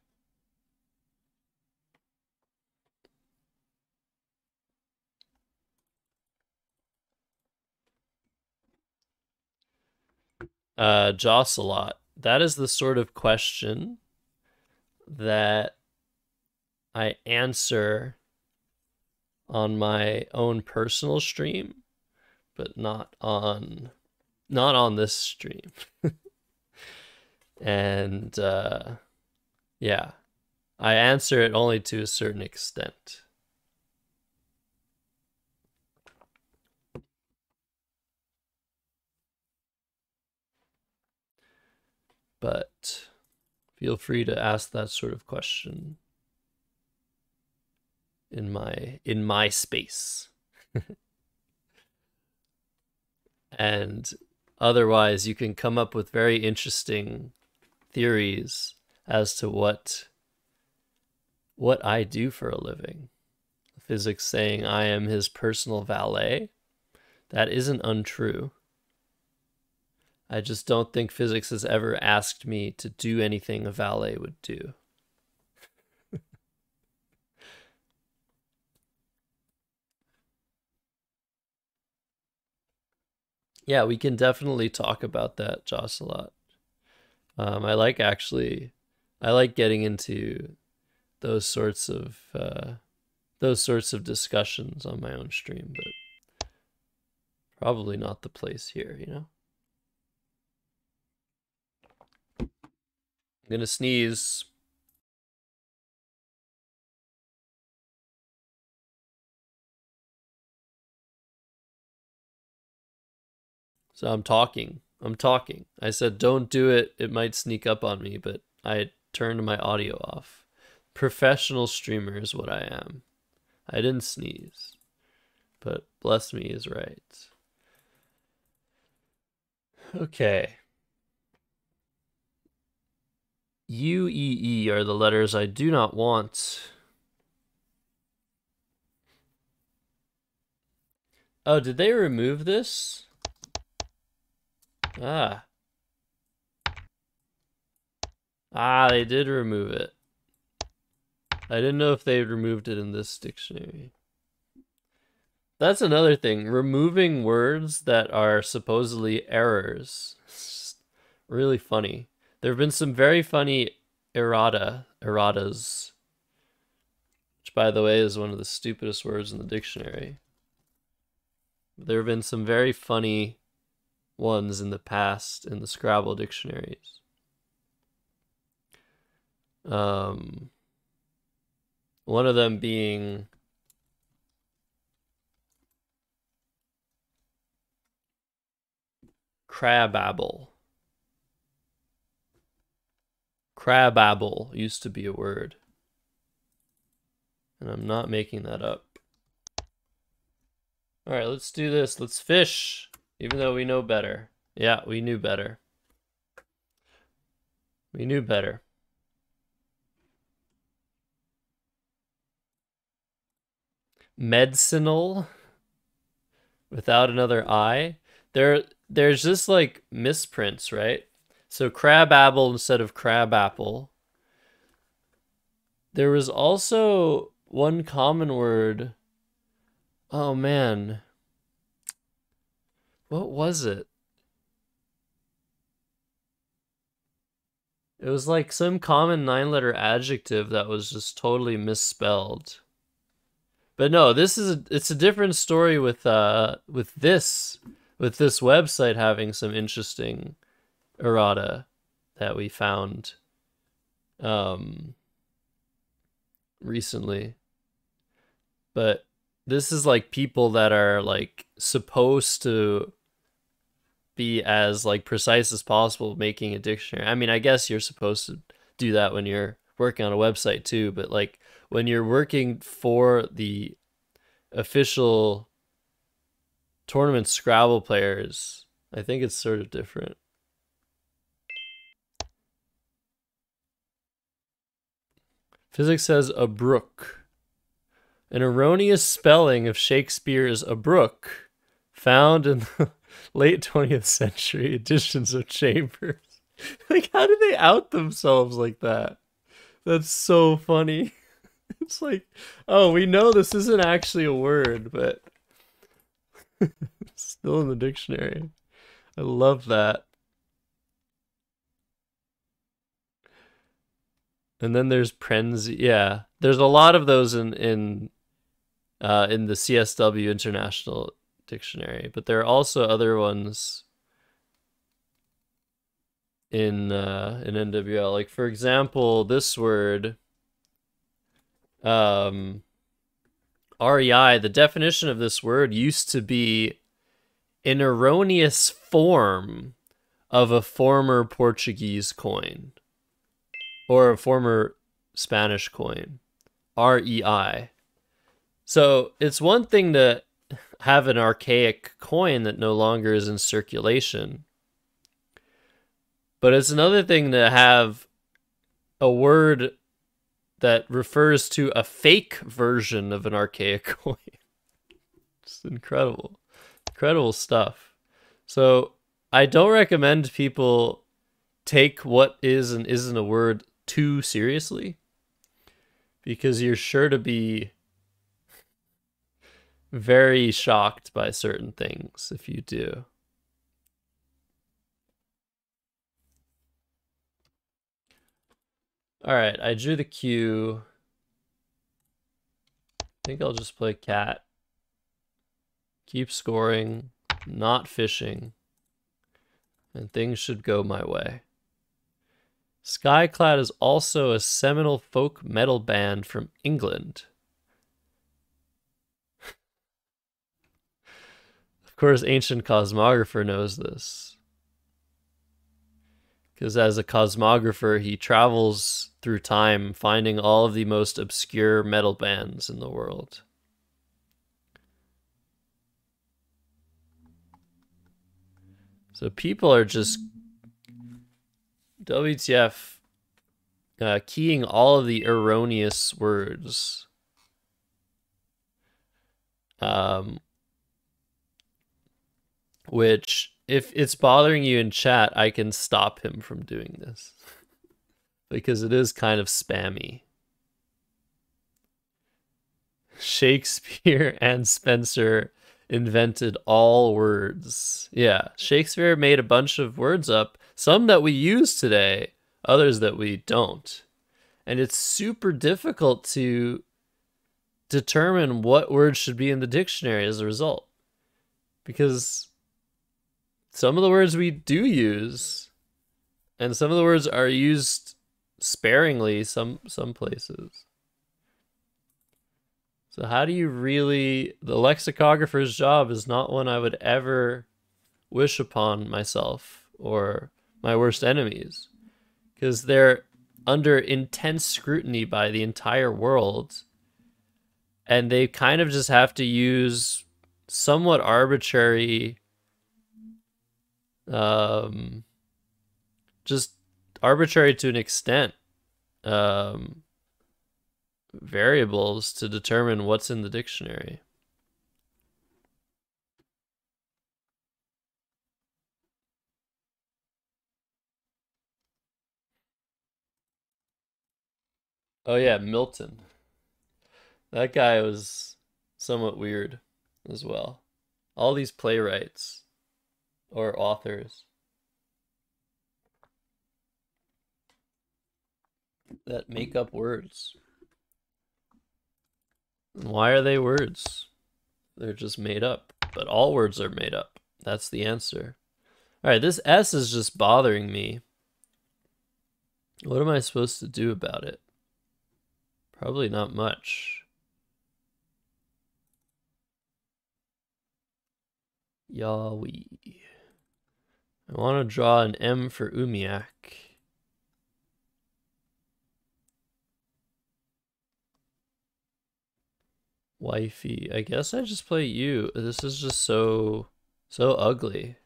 S1: Jocelot. That is the sort of question that I answer on my own personal stream, but not on this stream. And yeah, I answer it only to a certain extent. But feel free to ask that sort of question in my space. And otherwise, you can come up with very interesting theories as to what I do for a living. Physics saying I am his personal valet. That isn't untrue. I just don't think physics has ever asked me to do anything a valet would do. Yeah, we can definitely talk about that, Josh, a lot. I like getting into those sorts of discussions on my own stream, but probably not the place here, you know? I'm gonna sneeze. So I'm talking. I said, don't do it. It might sneak up on me, but I turned my audio off. Professional streamer is what I am. I didn't sneeze, but bless me is right. Okay. U, E, E are the letters I do not want. Oh, did they remove this? Ah. Ah, they did remove it. I didn't know if they removed it in this dictionary. That's another thing. Removing words that are supposedly errors. It's really funny. There have been some very funny erratas, which, by the way, is one of the stupidest words in the dictionary. There have been some very funny ones in the past in the Scrabble dictionaries. One of them being crababble. Crababble used to be a word. And I'm not making that up. All right, let's do this. Let's fish, even though we know better. Yeah, we knew better. We knew better. Medicinal without another I. There's just like misprints, right? So crabapple instead of crabapple. There was also one common word. Oh man. What was it? It was like some common 9-letter adjective that was just totally misspelled. But no, it's a different story with this website having some interesting errata that we found recently. But this is like people that are like supposed to be as like precise as possible making a dictionary. I mean, I guess you're supposed to do that when you're working on a website too, but like when you're working for the official tournament Scrabble players, I think it's sort of different. Physics says a brook. An erroneous spelling of Shakespeare's A Brook, found in the late 20th century editions of Chambers. Like, how do they out themselves like that? That's so funny. It's like, oh, we know this isn't actually a word, but it's still in the dictionary. I love that. And then there's Prenzy. Yeah, there's a lot of those in the CSW International Dictionary, but there are also other ones in NWL. Like, for example, this word, REI. The definition of this word used to be an erroneous form of a former Portuguese coin or a former Spanish coin. REI. So it's one thing to have an archaic coin that no longer is in circulation, but it's another thing to have a word that refers to a fake version of an archaic coin. It's incredible. Incredible stuff. So I don't recommend people take what is and isn't a word too seriously, because you're sure to be very shocked by certain things if you do. All right, I drew the cue. I think I'll just play cat. Keep scoring, not fishing, and things should go my way. Skyclad is also a seminal folk metal band from England. Of course, Ancient Cosmographer knows this, because as a cosmographer, he travels through time, finding all of the most obscure metal bands in the world. So people are just WTF keying all of the erroneous words. Which, if it's bothering you in chat, I can stop him from doing this. Because it is kind of spammy. Shakespeare and Spencer invented all words. Yeah, Shakespeare made a bunch of words up, some that we use today, others that we don't. And it's super difficult to determine what words should be in the dictionary as a result. Because some of the words we do use, and some of the words are used sparingly some places. So how do you really... The lexicographer's job is not one I would ever wish upon myself or my worst enemies, because they're under intense scrutiny by the entire world, and they kind of just have to use somewhat arbitrary, just arbitrary to an extent, variables to determine what's in the dictionary. Oh yeah, Milton. That guy was somewhat weird as well. All these playwrights or authors that make up words. Why are they words? They're just made up. But all words are made up. That's the answer. All right, this S is just bothering me. What am I supposed to do about it? Probably not much. Yaoi. I want to draw an M for Umiak. Wifey. I guess I just play you. This is just so ugly.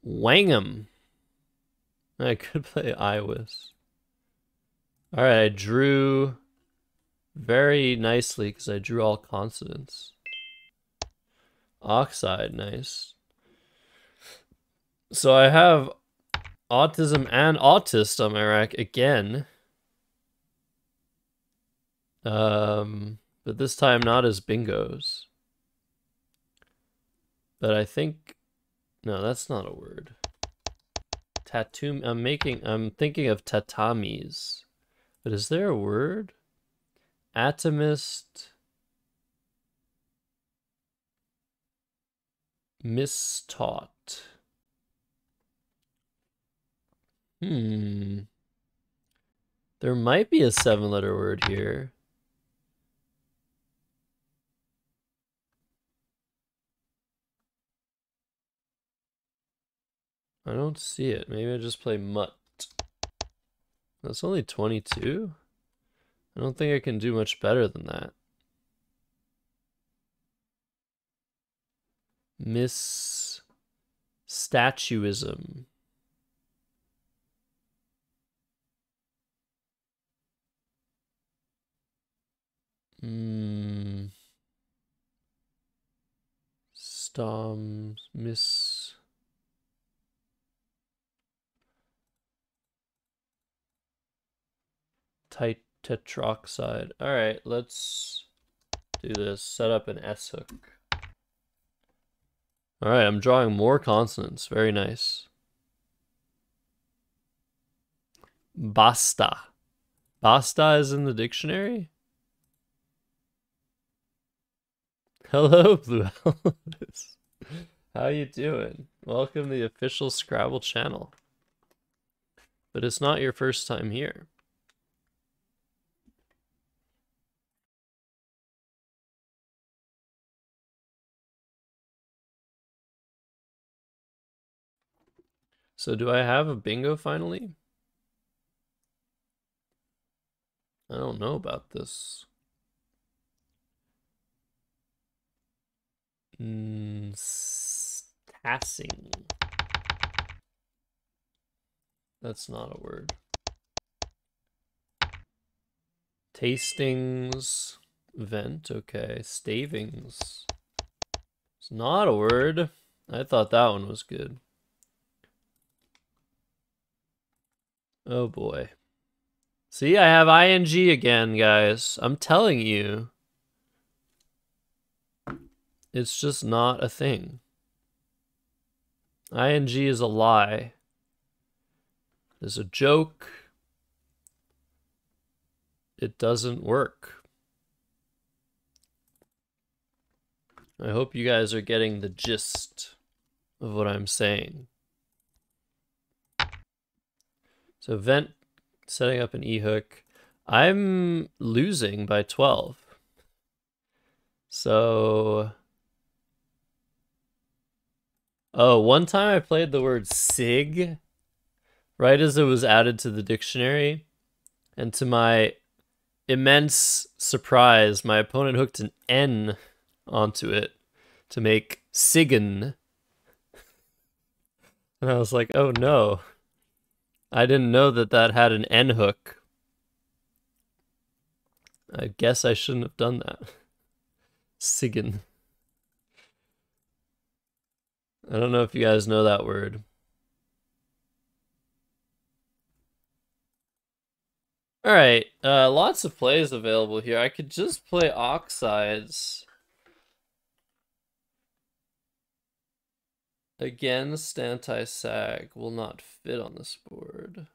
S1: Wangham. I could play Iwis. Alright, I drew very nicely because I drew all consonants. Oxide, nice. So I have autism and autist on my rack again. But this time not as bingos. But I think, no, that's not a word. Tattoo, I'm thinking of tatamis. But is there a word? Atomist. Mistaught. There might be a 7-letter word here. I don't see it. Maybe I just play mutt. That's only 22? I don't think I can do much better than that. Miss Statuism. Miss tetroxide. All right, let's do this. Set up an S hook. All right, I'm drawing more consonants. Very nice. Basta. Basta is in the dictionary? Hello, Blue Elvis. How you doing? Welcome to the official Scrabble channel. But it's not your first time here. So do I have a bingo finally? I don't know about this. Tassing. That's not a word. Tastings. Vent, okay. Stavings. It's not a word. I thought that one was good. Oh boy. See, I have ing again, guys. I'm telling you. It's just not a thing. ing is a lie. It's a joke. It doesn't work. I hope you guys are getting the gist of what I'm saying. So vent, setting up an e-hook. I'm losing by 12. So... Oh, one time I played the word sig right as it was added to the dictionary. And to my immense surprise, my opponent hooked an N onto it to make Sigan. And I was like, oh no. I didn't know that that had an N hook. I guess I shouldn't have done that. Sigan. I don't know if you guys know that word. Alright, lots of plays available here. I could just play Oxides against anti-sag. Will not fit on this board.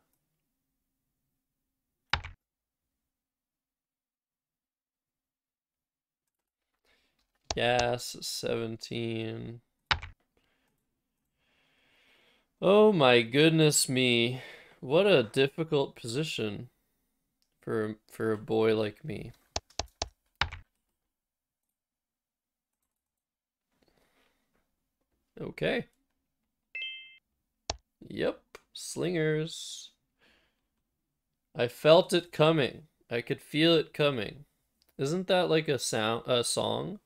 S1: Gas 17. Oh my goodness me. What a difficult position for a boy like me. Okay. Yep. Slingers. I felt it coming. I could feel it coming. Isn't that like a song?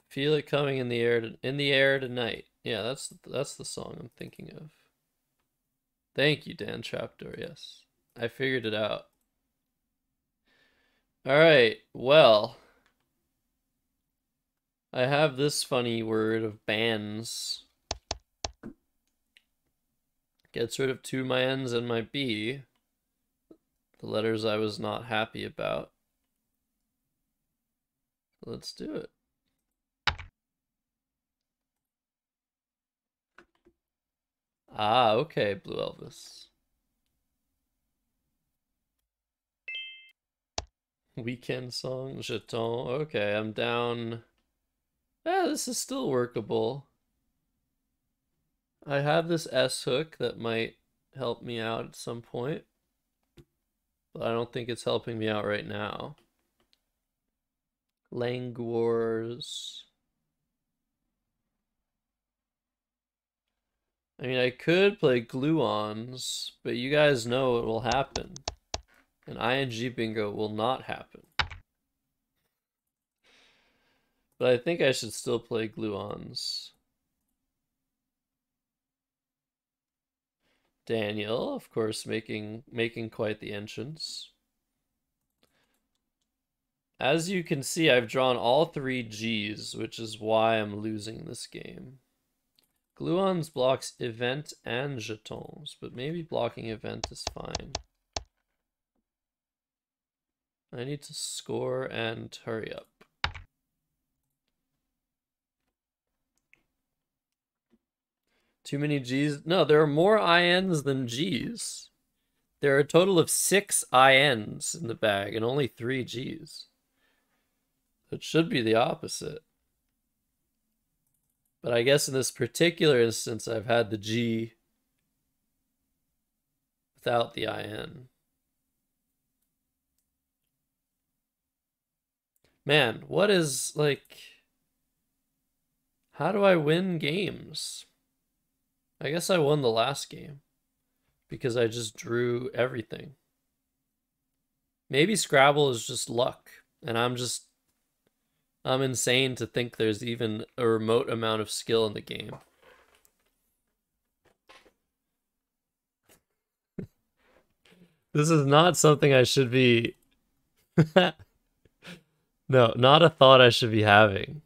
S1: Feel it coming in the air tonight. Yeah, that's the song I'm thinking of. Thank you, Dan Trapdoor. Yes. I figured it out. All right. Well, I have this funny word of bands. Gets rid of two my N's and my B. The letters I was not happy about. Let's do it. Ah, okay, Blue Elvis. Weekend song, Jeton. Okay, I'm down. Yeah, this is still workable. I have this S hook that might help me out at some point, but I don't think it's helping me out right now. Languors. I mean, I could play gluons, but you guys know what will happen. An ing bingo will not happen. But I think I should still play gluons. Daniel, of course, making quite the entrance. As you can see, I've drawn all three G's, which is why I'm losing this game. Gluons blocks event and jetons, but maybe blocking event is fine. I need to score and hurry up. Too many G's? No, there are more INs than G's. There are a total of 6 INs in the bag and only 3 G's. It should be the opposite. But I guess in this particular instance, I've had the G without the IN. Man, what is, like... How do I win games? I guess I won the last game because I just drew everything. Maybe Scrabble is just luck, and I'm insane to think there's even a remote amount of skill in the game. This is not something I should be... No, not a thought I should be having.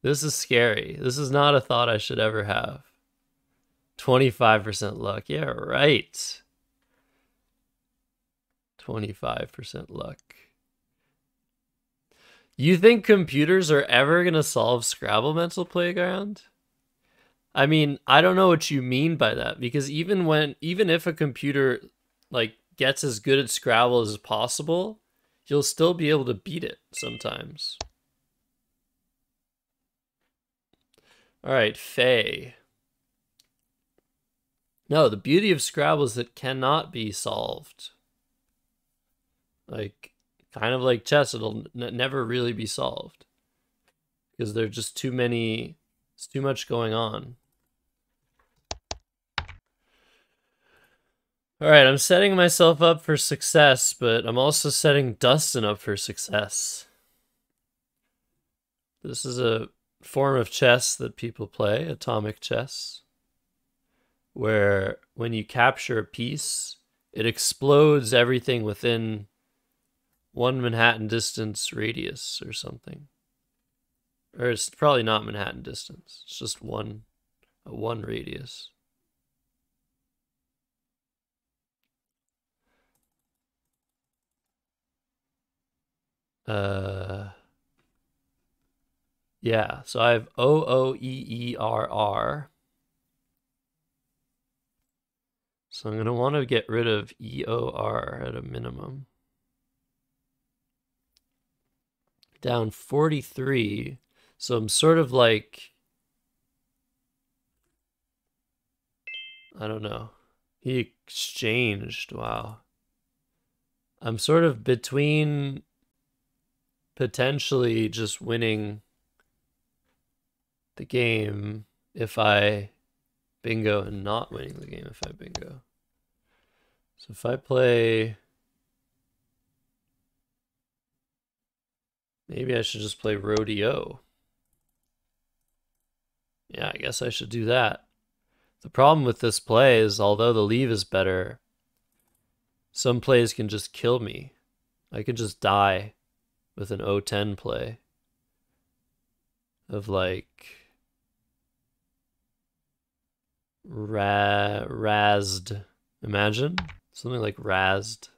S1: This is scary. This is not a thought I should ever have. 25% luck. Yeah, right. 25% luck. You think computers are ever going to solve Scrabble Mental Playground? I mean, I don't know what you mean by that, because even if a computer like gets as good at Scrabble as possible, you'll still be able to beat it sometimes. All right, Faye. No, the beauty of Scrabble is that it cannot be solved. Like, kind of like chess, it'll never really be solved. Because there's just too many, it's too much going on. All right, I'm setting myself up for success, but I'm also setting Dustin up for success. This is a form of chess that people play, atomic chess, where when you capture a piece, it explodes everything within 1 Manhattan distance radius or something. Or it's probably not Manhattan distance. It's just a one radius. Yeah, so I have OOEERR. So I'm going to want to get rid of EOR at a minimum. Down 43. So I'm sort of like, I don't know. He exchanged. Wow. I'm sort of between potentially just winning the game if I bingo and not winning the game if I bingo. So if I play, maybe I should just play rodeo. Yeah, I guess I should do that. The problem with this play is, although the leave is better, some plays can just kill me. I could just die with an O10 play of like razzed. Imagine something like razzed.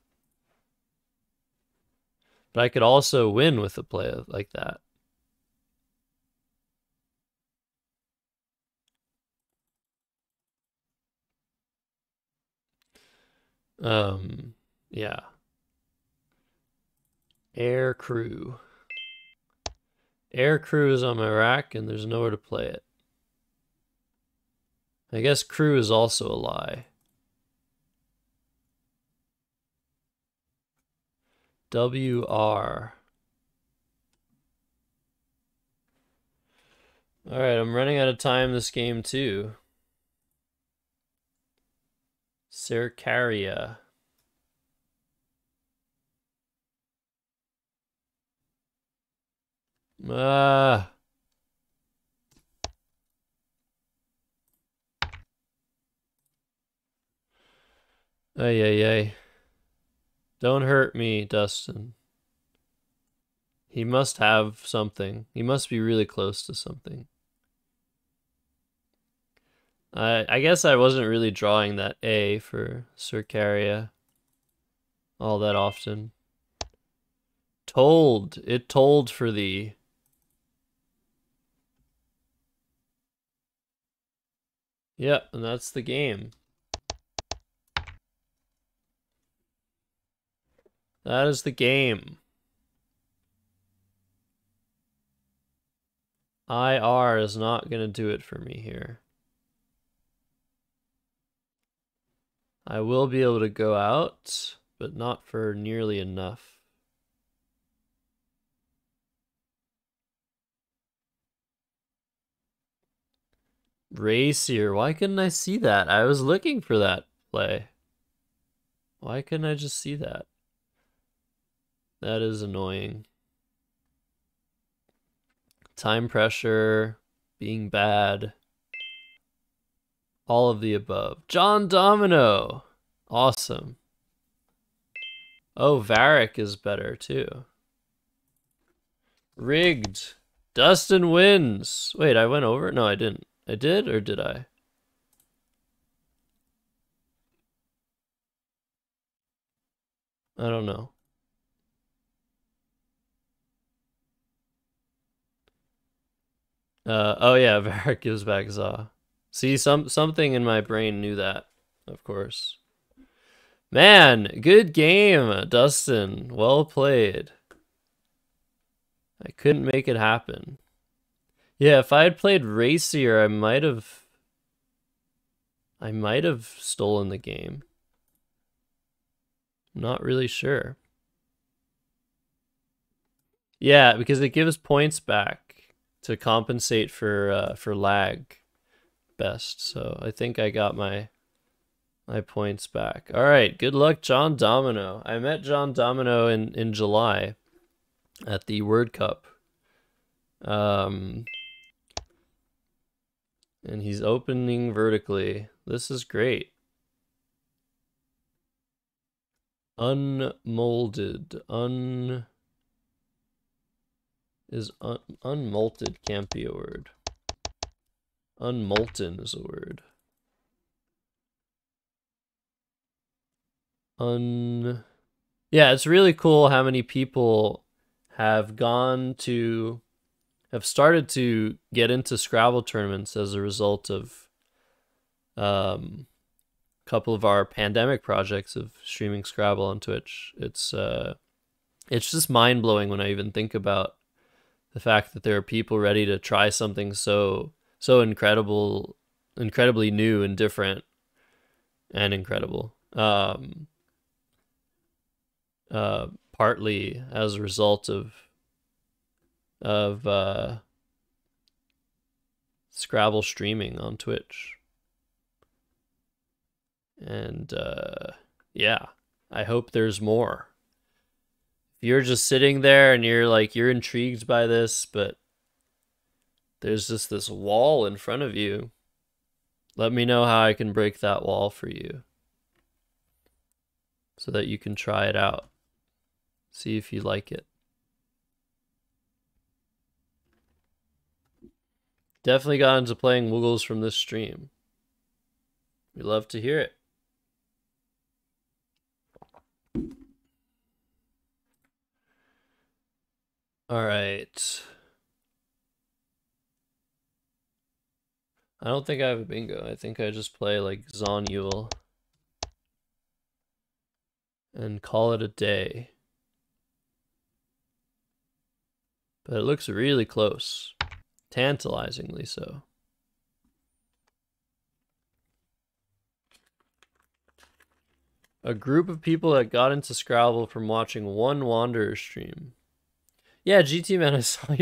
S1: But I could also win with a play like that. Yeah. Air crew. Air crew is on my rack and there's nowhere to play it. I guess crew is also a lie. WR. Alright, I'm running out of time this game too. Cercaria. Ah. Ay, ay, ay. Don't hurt me, Dustin. He must have something. He must be really close to something. I guess I wasn't really drawing that A for Cercaria all that often. Told. It told for thee. Yep, and that's the game. That is the game. IR is not going to do it for me here. I will be able to go out, but not for nearly enough. Racier. Why couldn't I see that? I was looking for that play. Why couldn't I just see that? That is annoying. Time pressure, being bad. All of the above. John Domino. Awesome. Oh, Varric is better too. Rigged. Dustin wins. Wait, I went over? No, I didn't. I did, or did I? I don't know. Oh yeah, Varric gives back Za. See, something in my brain knew that, of course. Man, good game, Dustin. Well played. I couldn't make it happen. Yeah, if I had played Racier, I might have stolen the game. I'm not really sure. Yeah, because it gives points back to compensate for lag best. So I think I got my points back. All right, good luck, John Domino. I met John Domino in July at the Word Cup. And he's opening vertically. This is great. Unmolded. Unmolted can't be a word. Unmolten is a word. Yeah, it's really cool how many people have started to get into Scrabble tournaments as a result of a couple of our pandemic projects of streaming Scrabble on Twitch. It's just mind-blowing when I even think about The fact that there are people ready to try something so incredibly new and different and incredible. Partly as a result of Scrabble streaming on Twitch. And yeah, I hope there's more. If you're just sitting there and you're intrigued by this, but there's just this wall in front of you, let me know how I can break that wall for you so that you can try it out. See if you like it. Definitely got into playing Woogles from this stream. We love to hear it. All right. I don't think I have a bingo. I think I just play like Zonule and call it a day. But it looks really close. Tantalizingly so. A group of people that got into Scrabble from watching one Wanderer stream. Yeah, GT man, I saw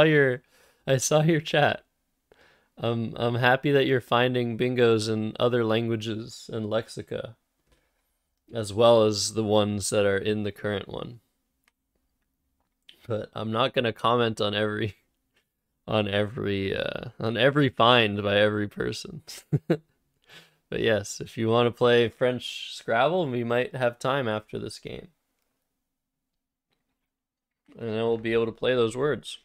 S1: your I saw your chat. I'm happy that you're finding bingos in other languages and lexica, as well as the ones that are in the current one. But I'm not gonna comment on every find by every person. But yes, if you want to play French Scrabble, we might have time after this game. And then we'll be able to play those words.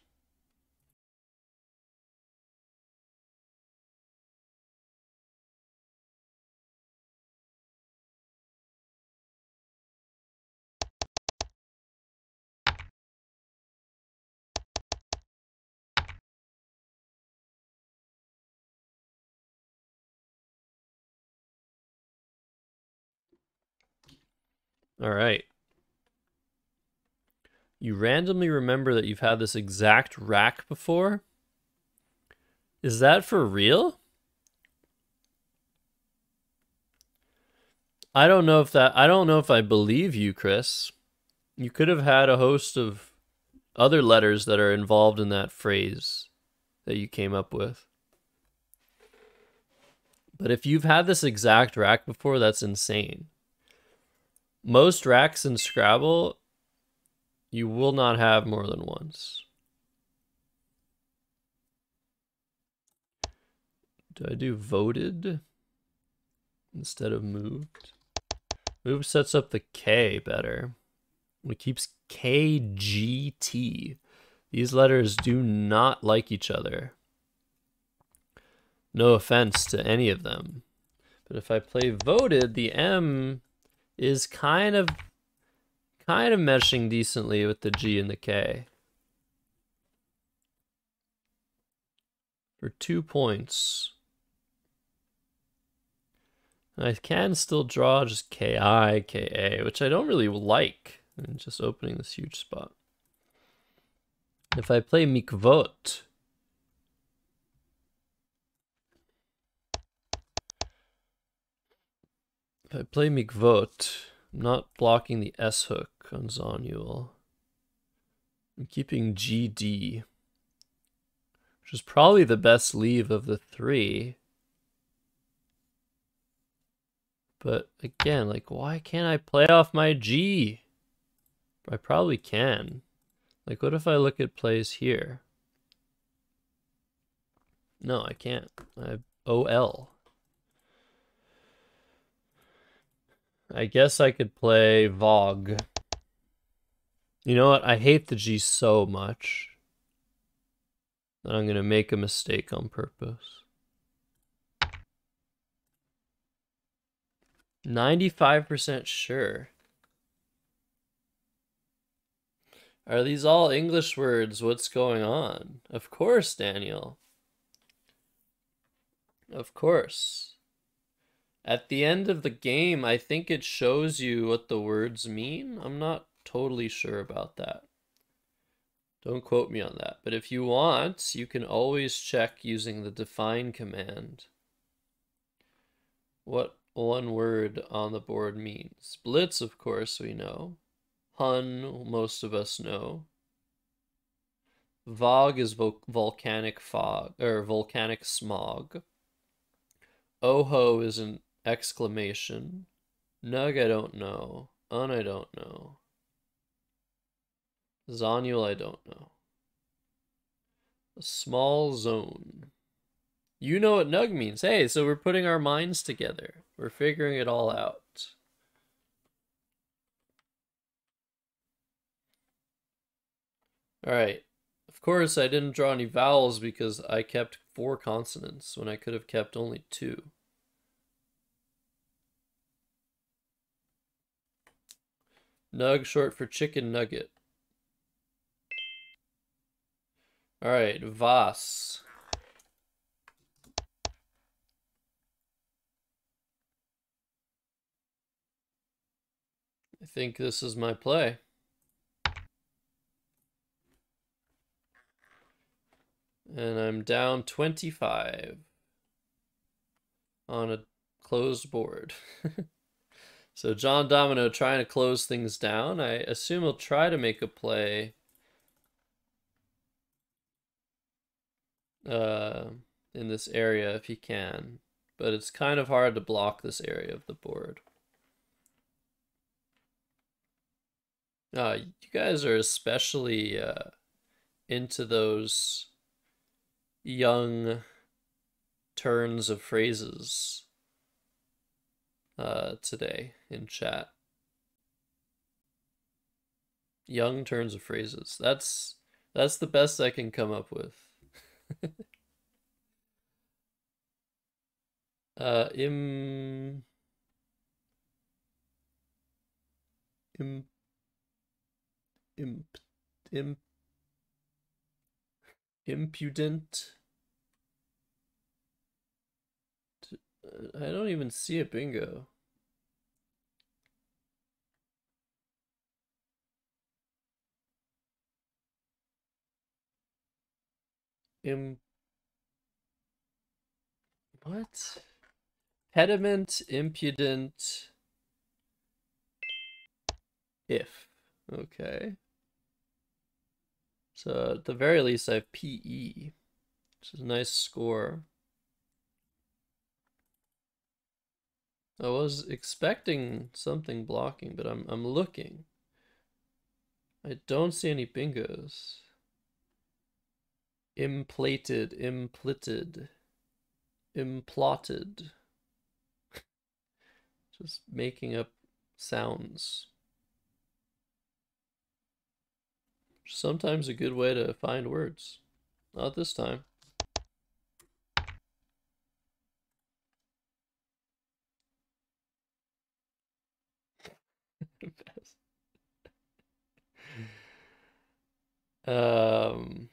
S1: All right. You randomly remember that you've had this exact rack before? Is that for real? I don't know if I believe you, Chris. You could have had a host of other letters that are involved in that phrase that you came up with. But if you've had this exact rack before, that's insane. Most racks in Scrabble, you will not have more than once. Do I do voted instead of moved? Move sets up the K better. It keeps KGT. These letters do not like each other. No offense to any of them. But if I play voted, the M is kind of meshing decently with the G and the K. For 2 points. I can still draw just KI, KA, which I don't really like. I'm just opening this huge spot. If I play Mikvot, I'm not blocking the S hook on Zonule. I'm keeping GD, which is probably the best leave of the three. But again, like, why can't I play off my G? I probably can. Like, what if I look at plays here? No, I can't. I have OL. I guess I could play Vogue. You know what? I hate the G so much that I'm going to make a mistake on purpose. 95% sure. Are these all English words? What's going on? Of course, Daniel. Of course. At the end of the game, I think it shows you what the words mean. I'm not totally sure about that. Don't quote me on that. But if you want, you can always check using the define command what one word on the board means. Blitz, of course, we know. Hun, most of us know. Vog is volcanic fog, or volcanic smog. Oho is an exclamation. Nug, I don't know. Un, I don't know. Zonule, I don't know. A small zone. You know what nug means. Hey, so we're putting our minds together. We're figuring it all out. All right. Of course, I didn't draw any vowels because I kept 4 consonants when I could have kept only 2. Nug, short for chicken nugget. All right, Vas. I think this is my play. And I'm down 25 on a closed board. So John Domino trying to close things down. I assume he'll try to make a play in this area if he can. But it's kind of hard to block this area of the board. You guys are especially into those young turns of phrases today in chat. Young turns of phrases. That's the best I can come up with. Im imp imp imp impudent. I don't even see a bingo. What? Pediment, impudent, if. Okay. So at the very least I have PE, which is a nice score. I was expecting something blocking, but I'm looking. I don't see any bingos. Implated, implitted, implotted. Just making up sounds. Sometimes a good way to find words. Not this time. um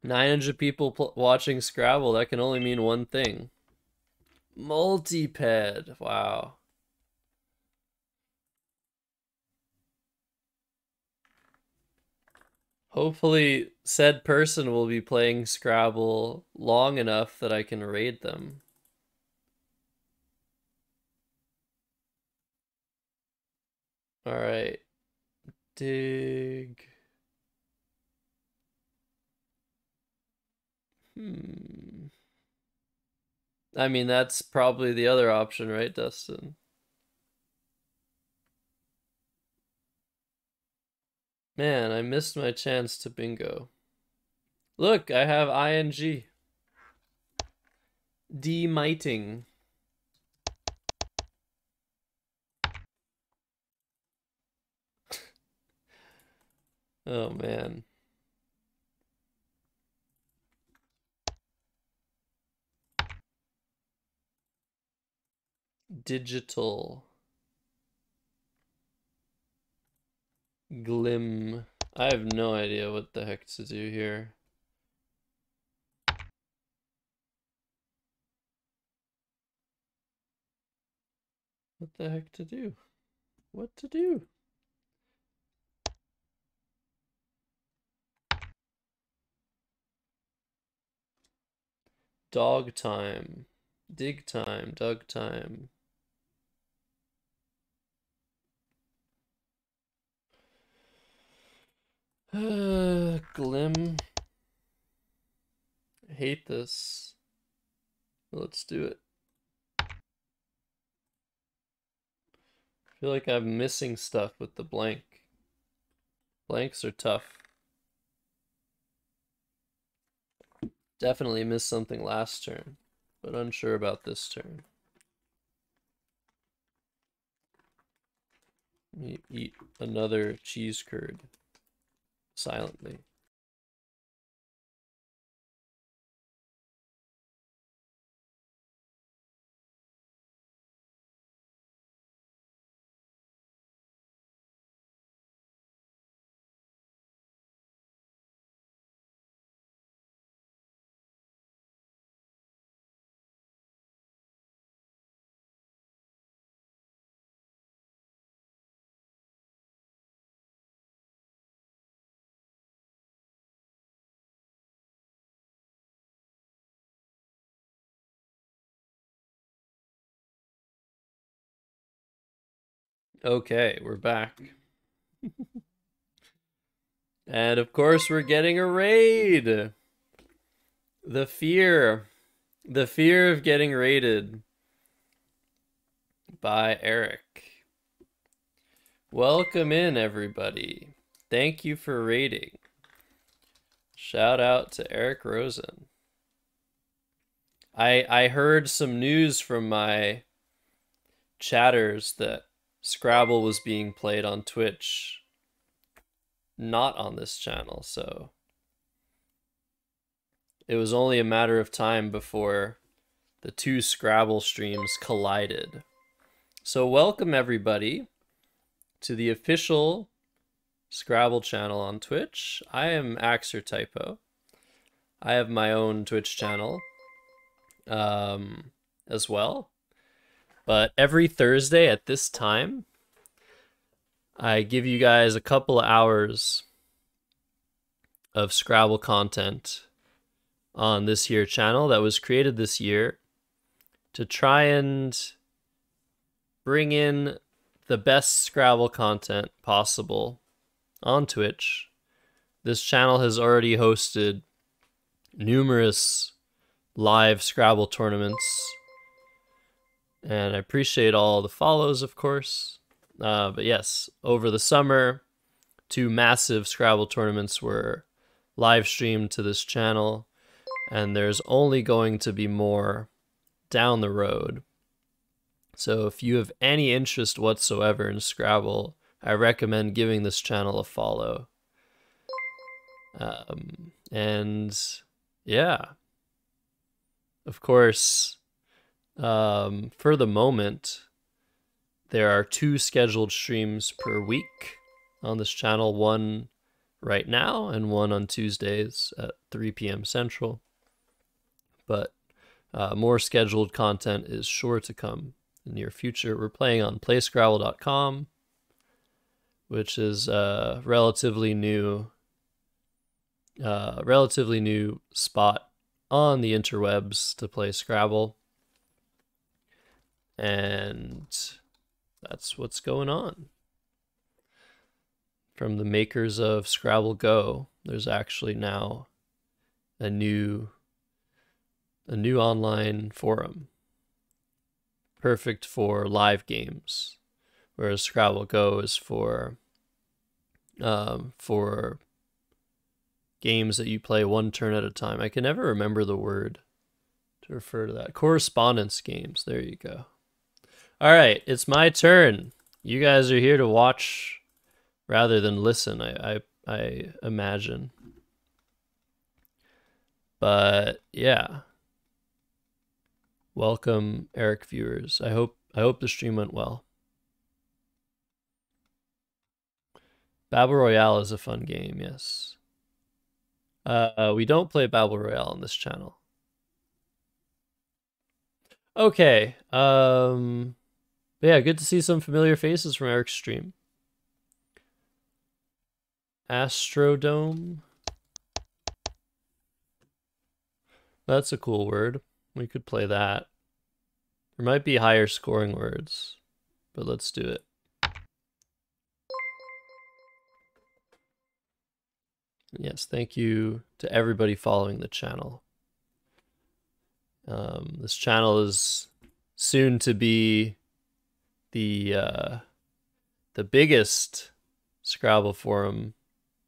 S1: 900 people watching Scrabble, that can only mean one thing. Multiped. Wow. Hopefully said person will be playing Scrabble long enough that I can raid them. All right. Dig. I mean, that's probably the other option, right, Dustin? Man, I missed my chance to bingo. Look, I have ing. Demiting. Oh, man. Digital. Glim. I have no idea what the heck to do here. What the heck to do? What to do? Dog time. Dig time. Dug time. Glim. I hate this. Let's do it. I feel like I'm missing stuff with the blank. Blanks are tough. Definitely missed something last turn, but unsure about this turn. Let me eat another cheese curd silently. Okay, we're back. And of course, we're getting a raid. The fear of getting raided by Eric. Welcome in, everybody. Thank you for raiding. Shout out to Eric Rosen. I heard some news from my chatters that Scrabble was being played on Twitch, not on this channel, so it was only a matter of time before the two Scrabble streams collided. So welcome everybody to the official Scrabble channel on Twitch. I am Axer Typo. I have my own Twitch channel as well. But every Thursday at this time, I give you guys a couple of hours of Scrabble content on this here channel that was created this year to try and bring in the best Scrabble content possible on Twitch. This channel has already hosted numerous live Scrabble tournaments, and I appreciate all the follows, of course. But yes, over the summer, 2 massive Scrabble tournaments were live streamed to this channel, and there's only going to be more down the road. So if you have any interest whatsoever in Scrabble, I recommend giving this channel a follow. And yeah, of course, for the moment, there are 2 scheduled streams per week on this channel, one right now and one on Tuesdays at 3 p.m. Central. But more scheduled content is sure to come in the near future. We're playing on playscrabble.com, which is a relatively new spot on the interwebs to play Scrabble. And that's what's going on. From the makers of Scrabble Go, there's actually now a new online forum, perfect for live games, whereas Scrabble Go is for games that you play one turn at a time. I can never remember the word to refer to that. Correspondence games. There you go. All right, it's my turn. You guys are here to watch rather than listen, I imagine. But yeah. Welcome, Eric viewers. I hope the stream went well. Babel Royale is a fun game, yes. We don't play Babel Royale on this channel. Okay. Yeah, good to see some familiar faces from Eric's stream. Astrodome. That's a cool word. We could play that. There might be higher scoring words, but let's do it. Yes, thank you to everybody following the channel. This channel is soon to be the biggest Scrabble forum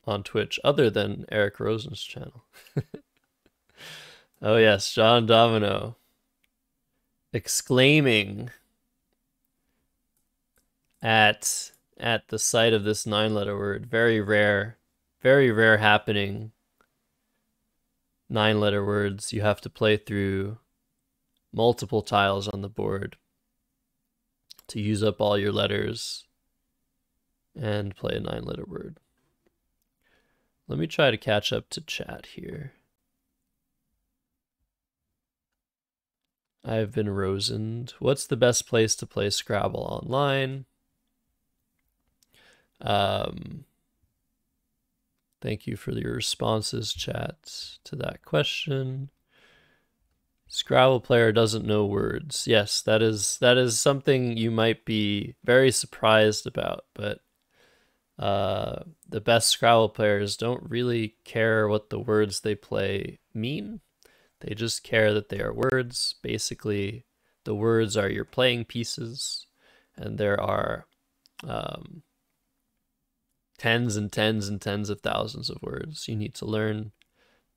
S1: on Twitch, other than Eric Rosen's channel. Oh yes, John Domino exclaiming at the sight of this 9-letter word. Very rare happening. 9-letter words. You have to play through multiple tiles on the board to use up all your letters and play a 9-letter word. Let me try to catch up to chat here. I've been Rosened. What's the best place to play Scrabble online? Thank you for your responses, chat, to that question. Scrabble player doesn't know words. Yes, that is something you might be very surprised about, but the best Scrabble players don't really care what the words they play mean. They just care that they are words. Basically, the words are your playing pieces, and there are tens and tens and tens of thousands of words you need to learn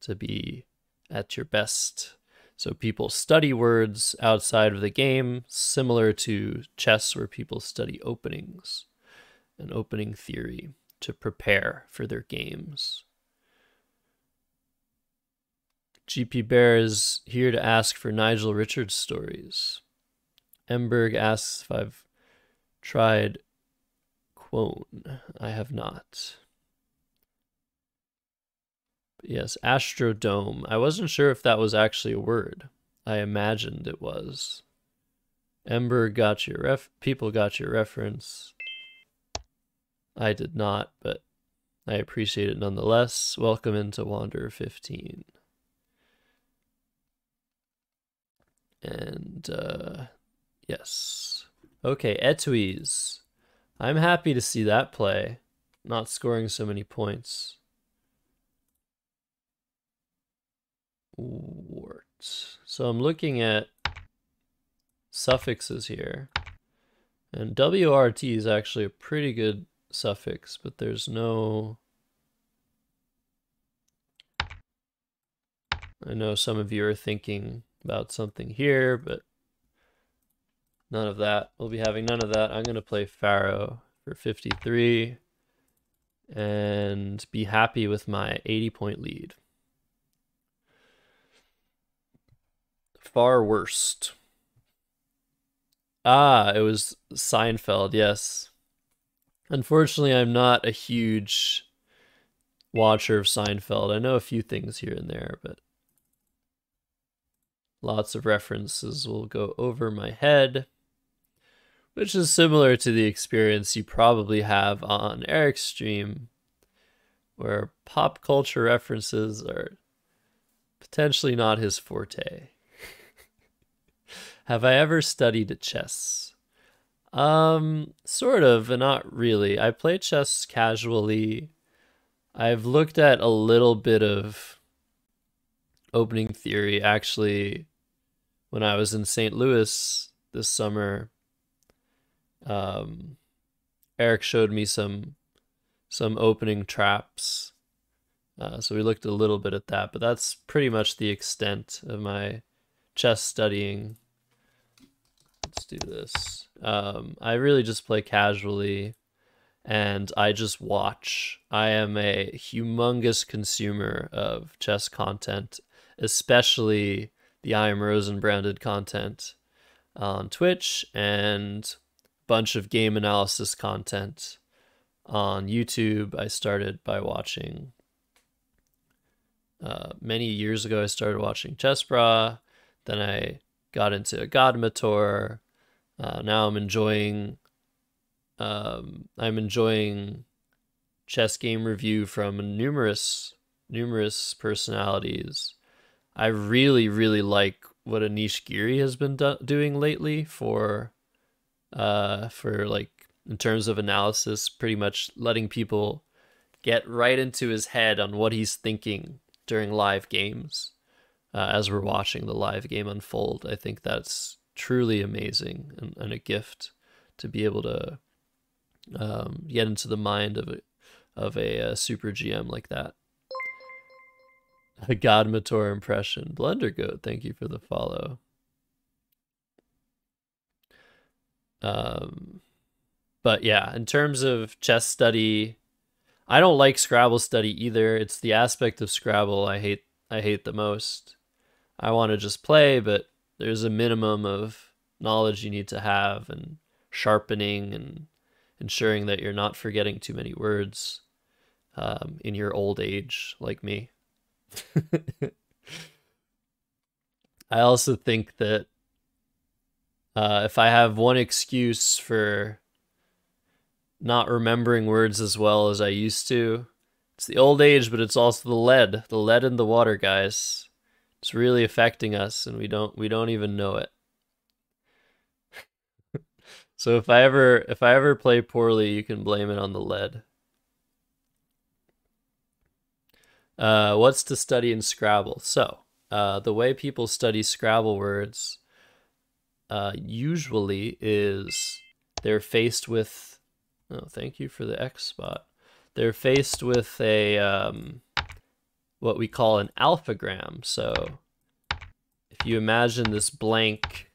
S1: to be at your best. So people study words outside of the game, similar to chess, where people study openings and opening theory to prepare for their games. GP Bear is here to ask for Nigel Richards stories. Emberg asks if I've tried Quone. I have not. But yes, Astrodome. I wasn't sure if that was actually a word. I imagined it was. Ember got your people got your reference. I did not, but I appreciate it nonetheless. Welcome into Wanderer 15. And yes. Okay, Etuis. I'm happy to see that play. Not scoring so many points. Wart. So I'm looking at suffixes here. And WRT is actually a pretty good suffix, but there's no... I know some of you are thinking about something here, but none of that. We'll be having none of that. I'm going to play Pharaoh for 53 and be happy with my 80-point lead. Far worst. Ah, it was Seinfeld, yes. Unfortunately, I'm not a huge watcher of Seinfeld. I know a few things here and there, but lots of references will go over my head, which is similar to the experience you probably have on Eric's stream, where pop culture references are potentially not his forte. Have I ever studied chess? Sort of, and not really. I play chess casually. I've looked at a little bit of opening theory, actually, when I was in St. Louis this summer. Eric showed me some opening traps. So we looked a little bit at that, but that's pretty much the extent of my chess studying. Let's do this. I really just play casually, and I just watch. I am a humongous consumer of chess content, especially the I Am Rosen branded content on Twitch, and a bunch of game analysis content on YouTube. I started by watching, many years ago, I started watching Chessbra, then I got into Godmator. Now I'm enjoying chess game review from numerous personalities. I really, really like what Anish Giri has been doing lately for like in terms of analysis, pretty much letting people get right into his head on what he's thinking during live games as we're watching the live game unfold. I think that's truly amazing and a gift to be able to get into the mind of a super GM like that. A God Mator impression. Blundergoat, thank you for the follow. But yeah, in terms of chess study, I don't like Scrabble study either. It's the aspect of Scrabble I hate the most. I want to just play, but there's a minimum of knowledge you need to have and sharpening and ensuring that you're not forgetting too many words in your old age like me. I also think that if I have one excuse for not remembering words as well as I used to, it's the old age, but it's also the lead in the water, guys. It's really affecting us, and we don't even know it. So if I ever play poorly, you can blame it on the lead. What's to study in Scrabble? So the way people study Scrabble words usually is they're faced with, oh, thank you for the X spot. They're faced with a what we call an alphagram. So if you imagine this blank,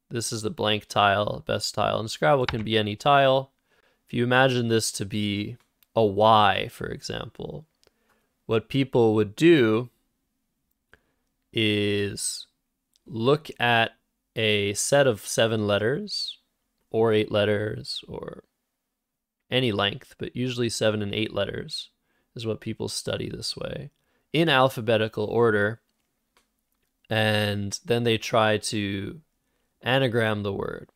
S1: this is the blank tile, best tile, and Scrabble can be any tile. If you imagine this to be a Y, for example, what people would do is look at a set of 7 letters or 8 letters or any length, but usually 7 and 8 letters is what people study this way in alphabetical order. And then they try to anagram the word.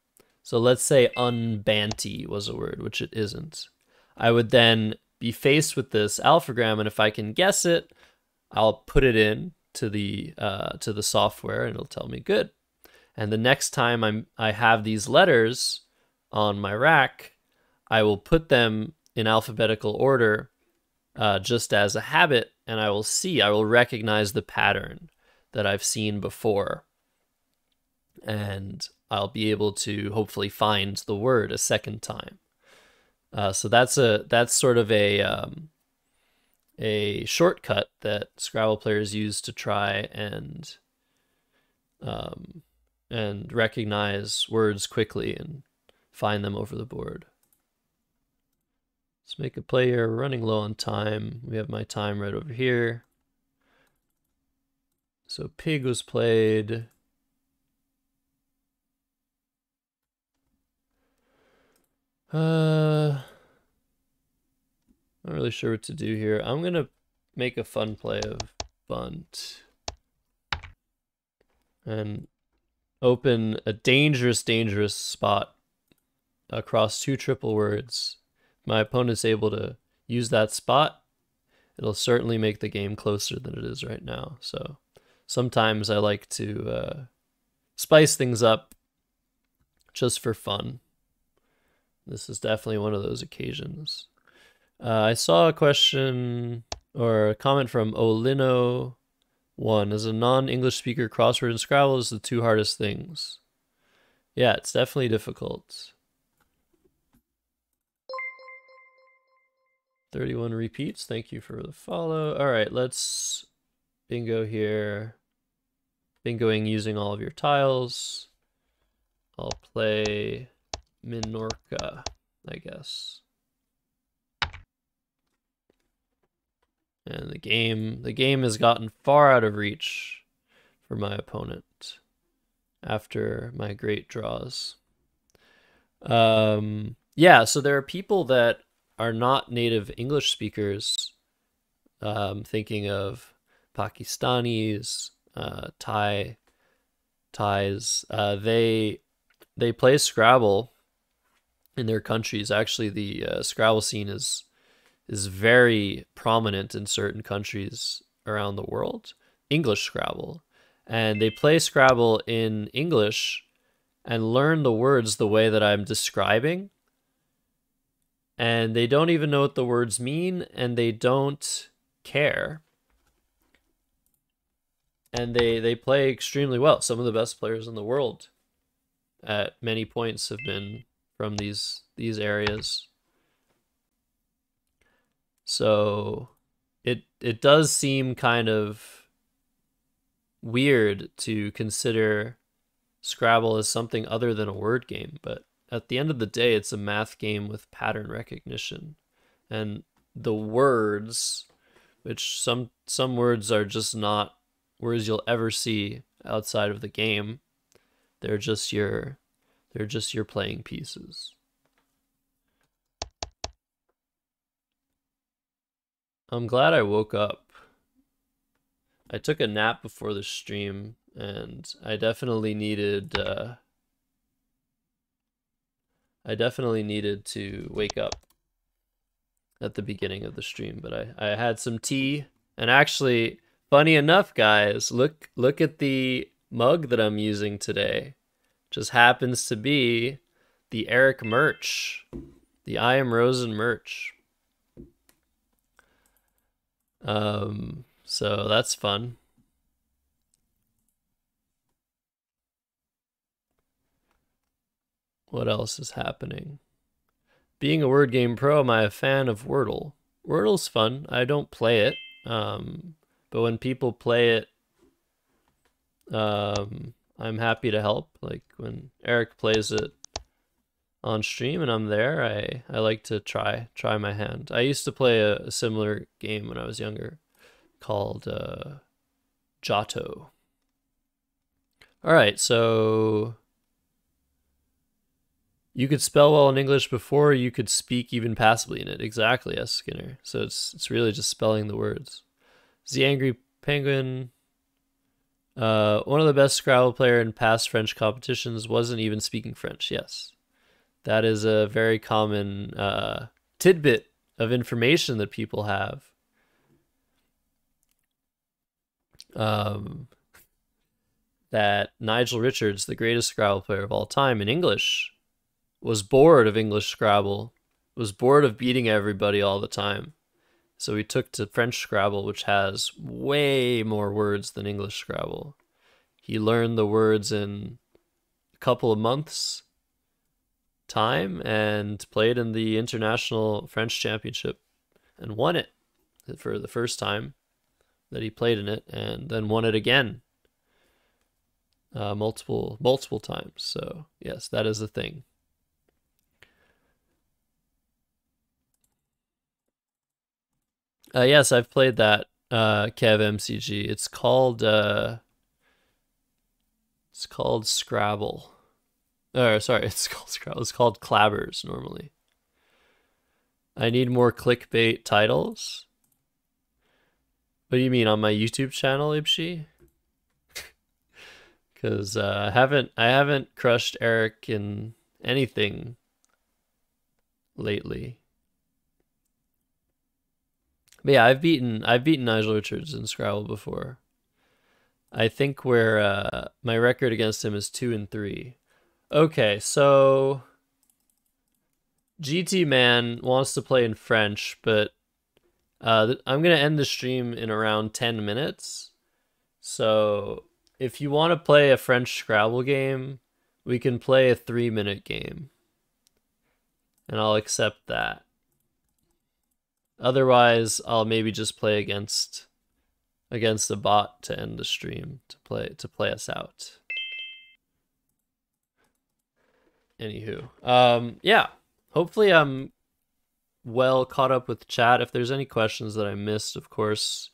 S1: So let's say unbanty was a word, which it isn't. I would then be faced with this alphagram, and if I can guess it, I'll put it in to the software, and it'll tell me good. And the next time I have these letters on my rack, I will put them in alphabetical order just as a habit, and I will recognize the pattern that I've seen before. And I'll be able to hopefully find the word a second time. So that's sort of a shortcut that Scrabble players use to try and recognize words quickly and find them over the board. Let's make a play here. We're running low on time. We have my time right over here. So pig was played. Not really sure what to do here. I'm gonna make a fun play of bunt and open a dangerous spot across 2 triple words. If my opponent's able to use that spot, it'll certainly make the game closer than it is right now. So sometimes I like to spice things up just for fun. This is definitely one of those occasions. I saw a question or a comment from Olino1. As a non-English speaker, crossword and Scrabble is the 2 hardest things. Yeah, it's definitely difficult. 31 repeats. Thank you for the follow. All right, let's bingo here. Bingoing using all of your tiles. I'll play Minorca, I guess. And the game has gotten far out of reach for my opponent after my great draws. Yeah, so there are people that are not native English speakers, thinking of Pakistanis, Thais. They play Scrabble in their countries. Actually, the Scrabble scene is very prominent in certain countries around the world. English Scrabble, and they play Scrabble in English and learn the words the way that I'm describing, and they don't even know what the words mean, and they don't care. And they play extremely well. Some of the best players in the world at many points have been from these areas. So it does seem kind of weird to consider Scrabble as something other than a word game, but at the end of the day, it's a math game with pattern recognition. And the words, which some words are just not words you'll ever see outside of the game. They're just your playing pieces. I'm glad I woke up. I took a nap before the stream, and I definitely needed to wake up at the beginning of the stream, but I had some tea, and actually, funny enough, guys, look at the mug that I'm using today. Just happens to be the Eric merch, the I Am Rosen merch. So that's fun. What else is happening? Being a word game pro, am I a fan of Wordle? Wordle's fun. I don't play it. But when people play it, I'm happy to help. Like when Eric plays it on stream and I'm there, I like to try my hand. I used to play a similar game when I was younger called Giotto. All right, so you could spell well in English before you could speak even passably in it. Exactly, yes, Skinner. So it's really just spelling the words. The Angry Penguin, one of the best Scrabble player in past French competitions, wasn't even speaking French. Yes, that is a very common tidbit of information that people have. That Nigel Richards, the greatest Scrabble player of all time in English, was bored of English Scrabble, was bored of beating everybody all the time. So he took to French Scrabble, which has way more words than English Scrabble. He learned the words in a couple of months' time and played in the International French Championship and won it for the first time that he played in it, and then won it again multiple times. So yes, that is a thing. Yes, I've played that Kev MCG. It's called Scrabble. Sorry, it's called Scrabble. It's called Clabbers normally. I need more clickbait titles. What do you mean, on my YouTube channel, Ibshi? Because I haven't crushed Eric in anything lately. But yeah, I've beaten Nigel Richards in Scrabble before. I think where my record against him is 2-3. Okay, so GT Man wants to play in French, but I'm gonna end the stream in around 10 minutes. So if you want to play a French Scrabble game, we can play a 3-minute game, and I'll accept that. Otherwise, I'll maybe just play against a bot to end the stream to play us out. Anywho, yeah. Hopefully I'm well caught up with chat. If there's any questions that I missed, of course,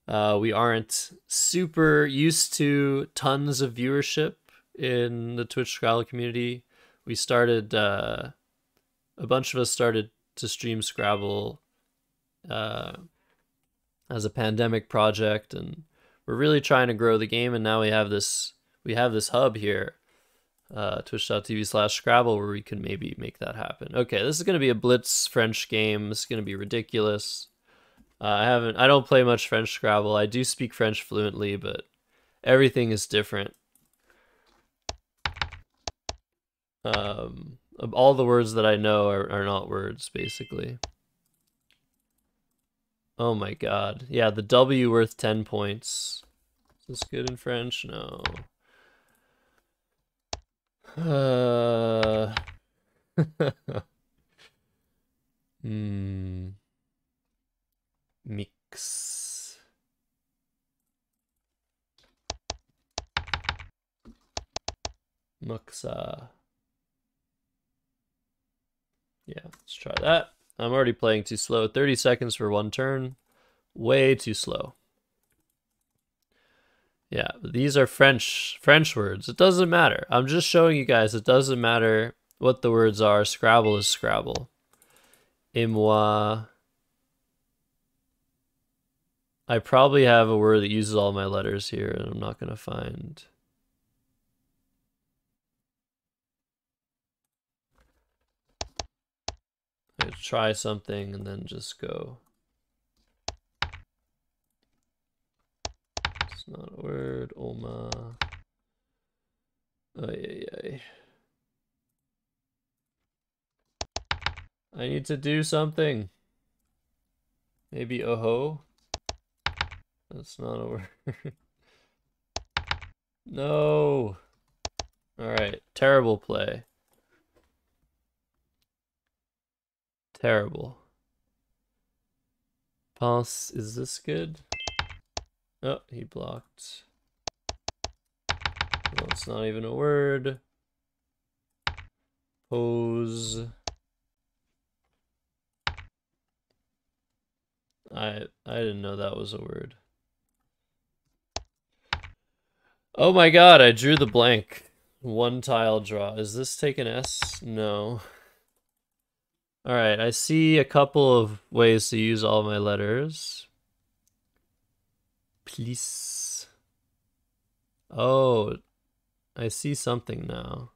S1: we aren't super used to tons of viewership in the Twitch Scrabble community. We started, a bunch of us started to stream Scrabble as a pandemic project, and we're really trying to grow the game, and now we have this hub here, twitch.tv/Scrabble, where we can maybe make that happen. Okay, this is going to be a Blitz French game. This is going to be ridiculous. I don't play much French Scrabble. I do speak French fluently, but everything is different. All the words that I know are not words, basically. Oh my god. Yeah, the W worth 10 points. Is this good in French? No. Mix. Muxa. Yeah, let's try that. I'm already playing too slow. 30 seconds for one turn. Way too slow. Yeah, these are French words. It doesn't matter. I'm just showing you guys it doesn't matter what the words are. Scrabble is Scrabble. Et moi. I probably have a word that uses all my letters here, and I'm not gonna find. I try something and then just go. It's not a word. Oma. Ay, ay, ay. I need to do something. Maybe oho? That's not a word. No. Alright, terrible play. Terrible. Pense, is this good? Oh, he blocked. No, it's not even a word. Pose. I didn't know that was a word. Oh my god, I drew the blank. One tile draw. Is this take an S? No. Alright, I see a couple of ways to use all my letters. Please. Oh, I see something now.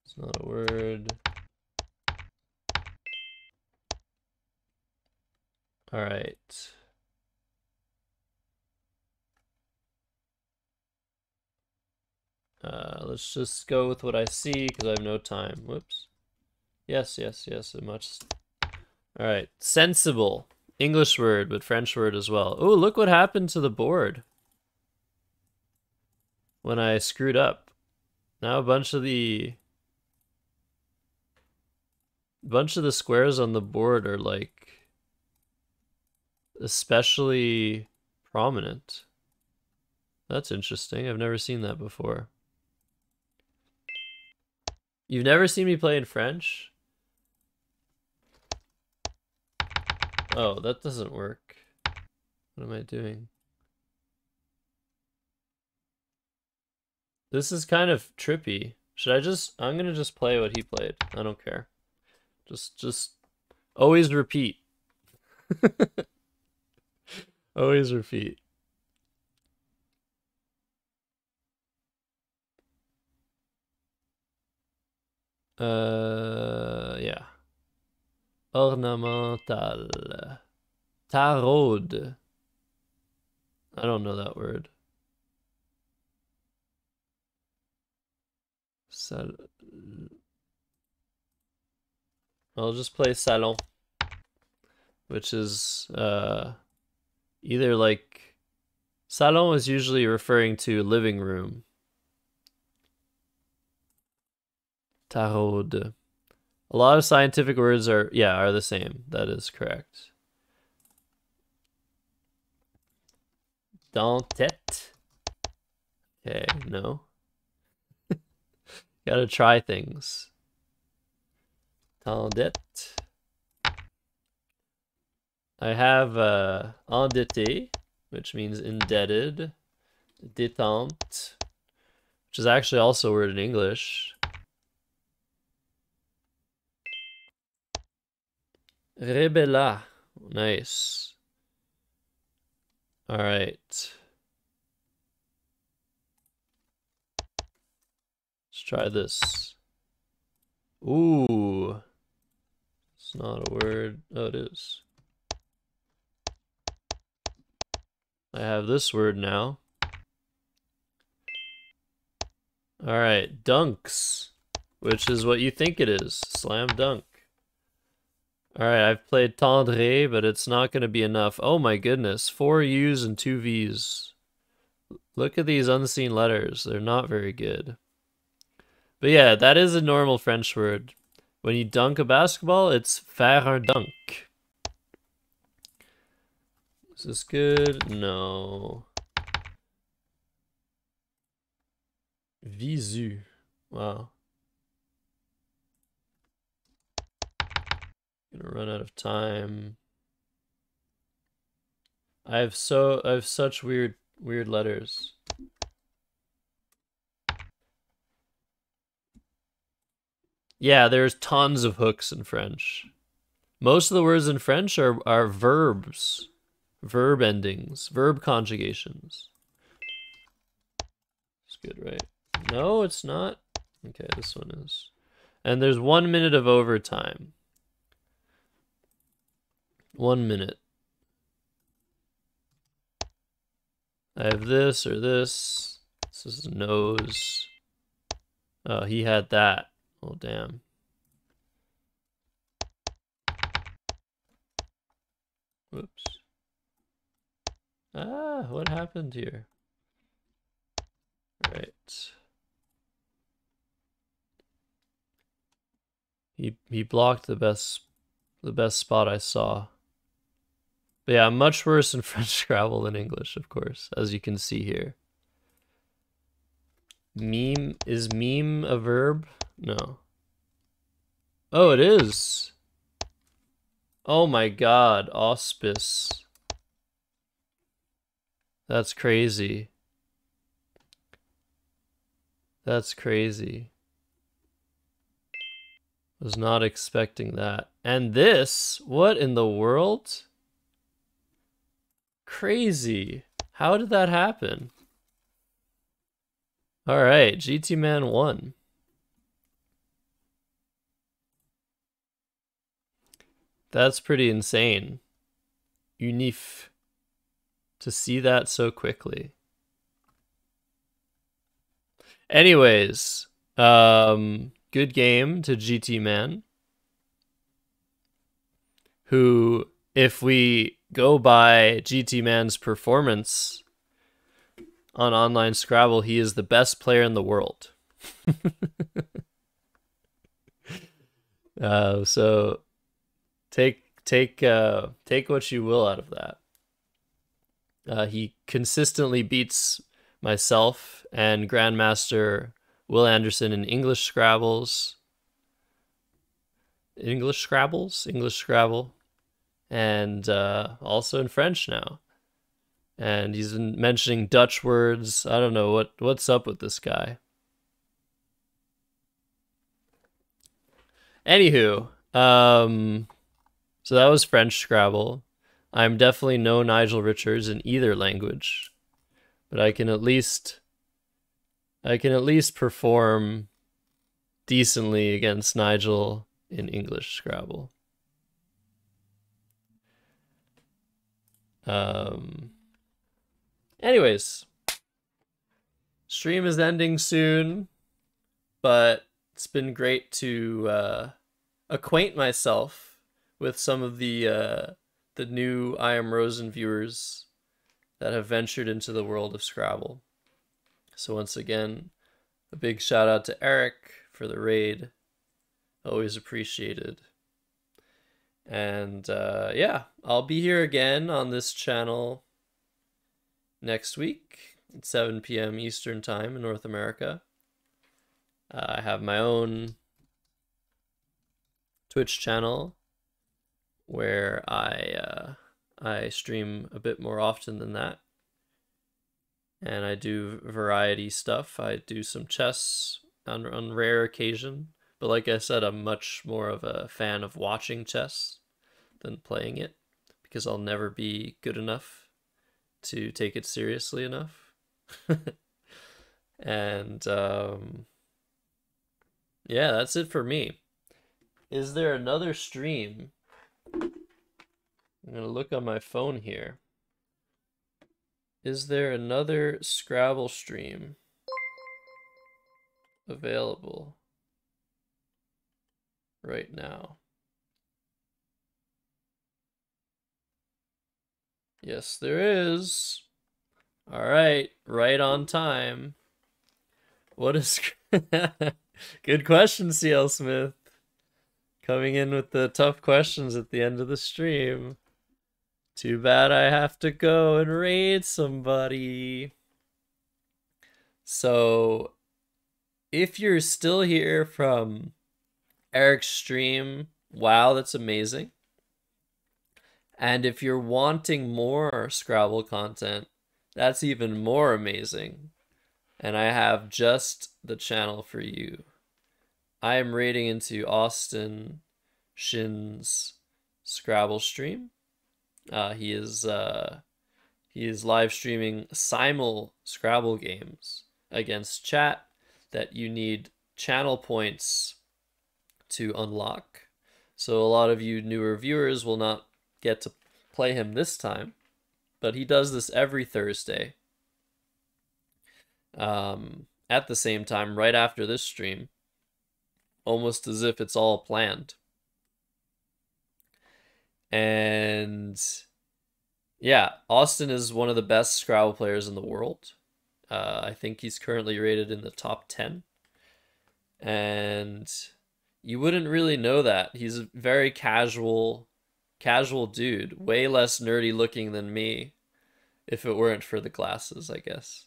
S1: It's not a word. Alright. Let's just go with what I see because I have no time. Whoops. Yes, yes, yes, it must. Alright, sensible. English word, but French word as well. Oh, look what happened to the board when I screwed up. Now a bunch of the squares on the board are like especially prominent. That's interesting. I've never seen that before. You've never seen me play in French? Oh, that doesn't work. What am I doing? This is kind of trippy. Should I just... I'm gonna just play what he played. I don't care. Just always repeat. Always repeat. Yeah. Ornemental. Taraude. I don't know that word. I'll just play salon, which is either like salon is usually referring to living room. Taraude. A lot of scientific words are the same. That is correct. Dentette. Okay, no. Gotta try things. Tendette. I have endetté, which means indebted. Détente, which is actually also a word in English. Rebella. Nice. All right. Let's try this. Ooh. It's not a word. Oh, it is. I have this word now. All right, dunks, which is what you think it is. Slam dunk. All right, I've played tendre, but it's not going to be enough. Oh my goodness, 4 U's and 2 V's. Look at these unseen letters. They're not very good. But yeah, that is a normal French word. When you dunk a basketball, it's faire un dunk. Is this good? No. Visu. Wow. Gonna run out of time. I have such weird letters. Yeah, there's tons of hooks in French. Most of the words in French are verbs, verb endings, verb conjugations. It's good, right? No, it's not. Okay, this one is. And there's 1 minute of overtime. 1 minute. I have this or this. This is nose. Oh, he had that. Oh, damn. Whoops. Ah, what happened here? Right. He blocked the best spot I saw. But yeah, much worse in French Scrabble than English, of course, as you can see here. Meme, is meme a verb? No. Oh, it is. Oh my god, auspice. That's crazy. That's crazy. Was not expecting that. And this, what in the world? Crazy. How did that happen? All right, GT Man won. That's pretty insane. Unif. To see that so quickly. Anyways, good game to GT Man, who, if we go by GT Man's performance on online Scrabble, he is the best player in the world. So take what you will out of that. He consistently beats myself and Grandmaster Will Anderson in English Scrabbles. English Scrabble. And also in French now. And he's been mentioning Dutch words. I don't know what's up with this guy. Anywho, so that was French Scrabble. I'm definitely no Nigel Richards in either language, but I can at least perform decently against Nigel in English Scrabble. Anyways, stream is ending soon, but it's been great to acquaint myself with some of the new I Am Rosen viewers that have ventured into the world of Scrabble. So once again, a big shout out to Eric for the raid. Always appreciated. And yeah, I'll be here again on this channel next week at 7 p.m. Eastern Time in North America. I have my own Twitch channel where I stream a bit more often than that. And I do variety stuff. I do some chess on rare occasion. But like I said, I'm much more of a fan of watching chess than playing it, because I'll never be good enough to take it seriously enough. And yeah, that's it for me. Is there another stream? I'm gonna look on my phone here. Is there another Scrabble stream available right now? Yes, there is. All right, right on time. What is... Good question, CL Smith. Coming in with the tough questions at the end of the stream. Too bad I have to go and raid somebody. So, if you're still here from Eric's stream, wow, that's amazing. And if you're wanting more Scrabble content, that's even more amazing. And I have just the channel for you. I am raiding into Austin Shin's Scrabble stream. He is live streaming simul Scrabble games against chat that you need channel points to unlock. So a lot of you newer viewers will not get to play him this time, but he does this every Thursday. At the same time, right after this stream, almost as if it's all planned. And yeah, Austin is one of the best Scrabble players in the world. I think he's currently rated in the top 10. And you wouldn't really know that. He's a very casual dude, way less nerdy looking than me, if it weren't for the glasses, I guess.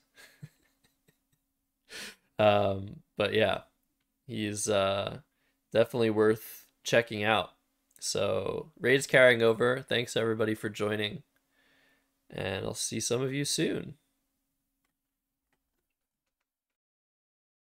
S1: But yeah, he's definitely worth checking out. So, raid's carrying over. Thanks everybody for joining, and I'll see some of you soon.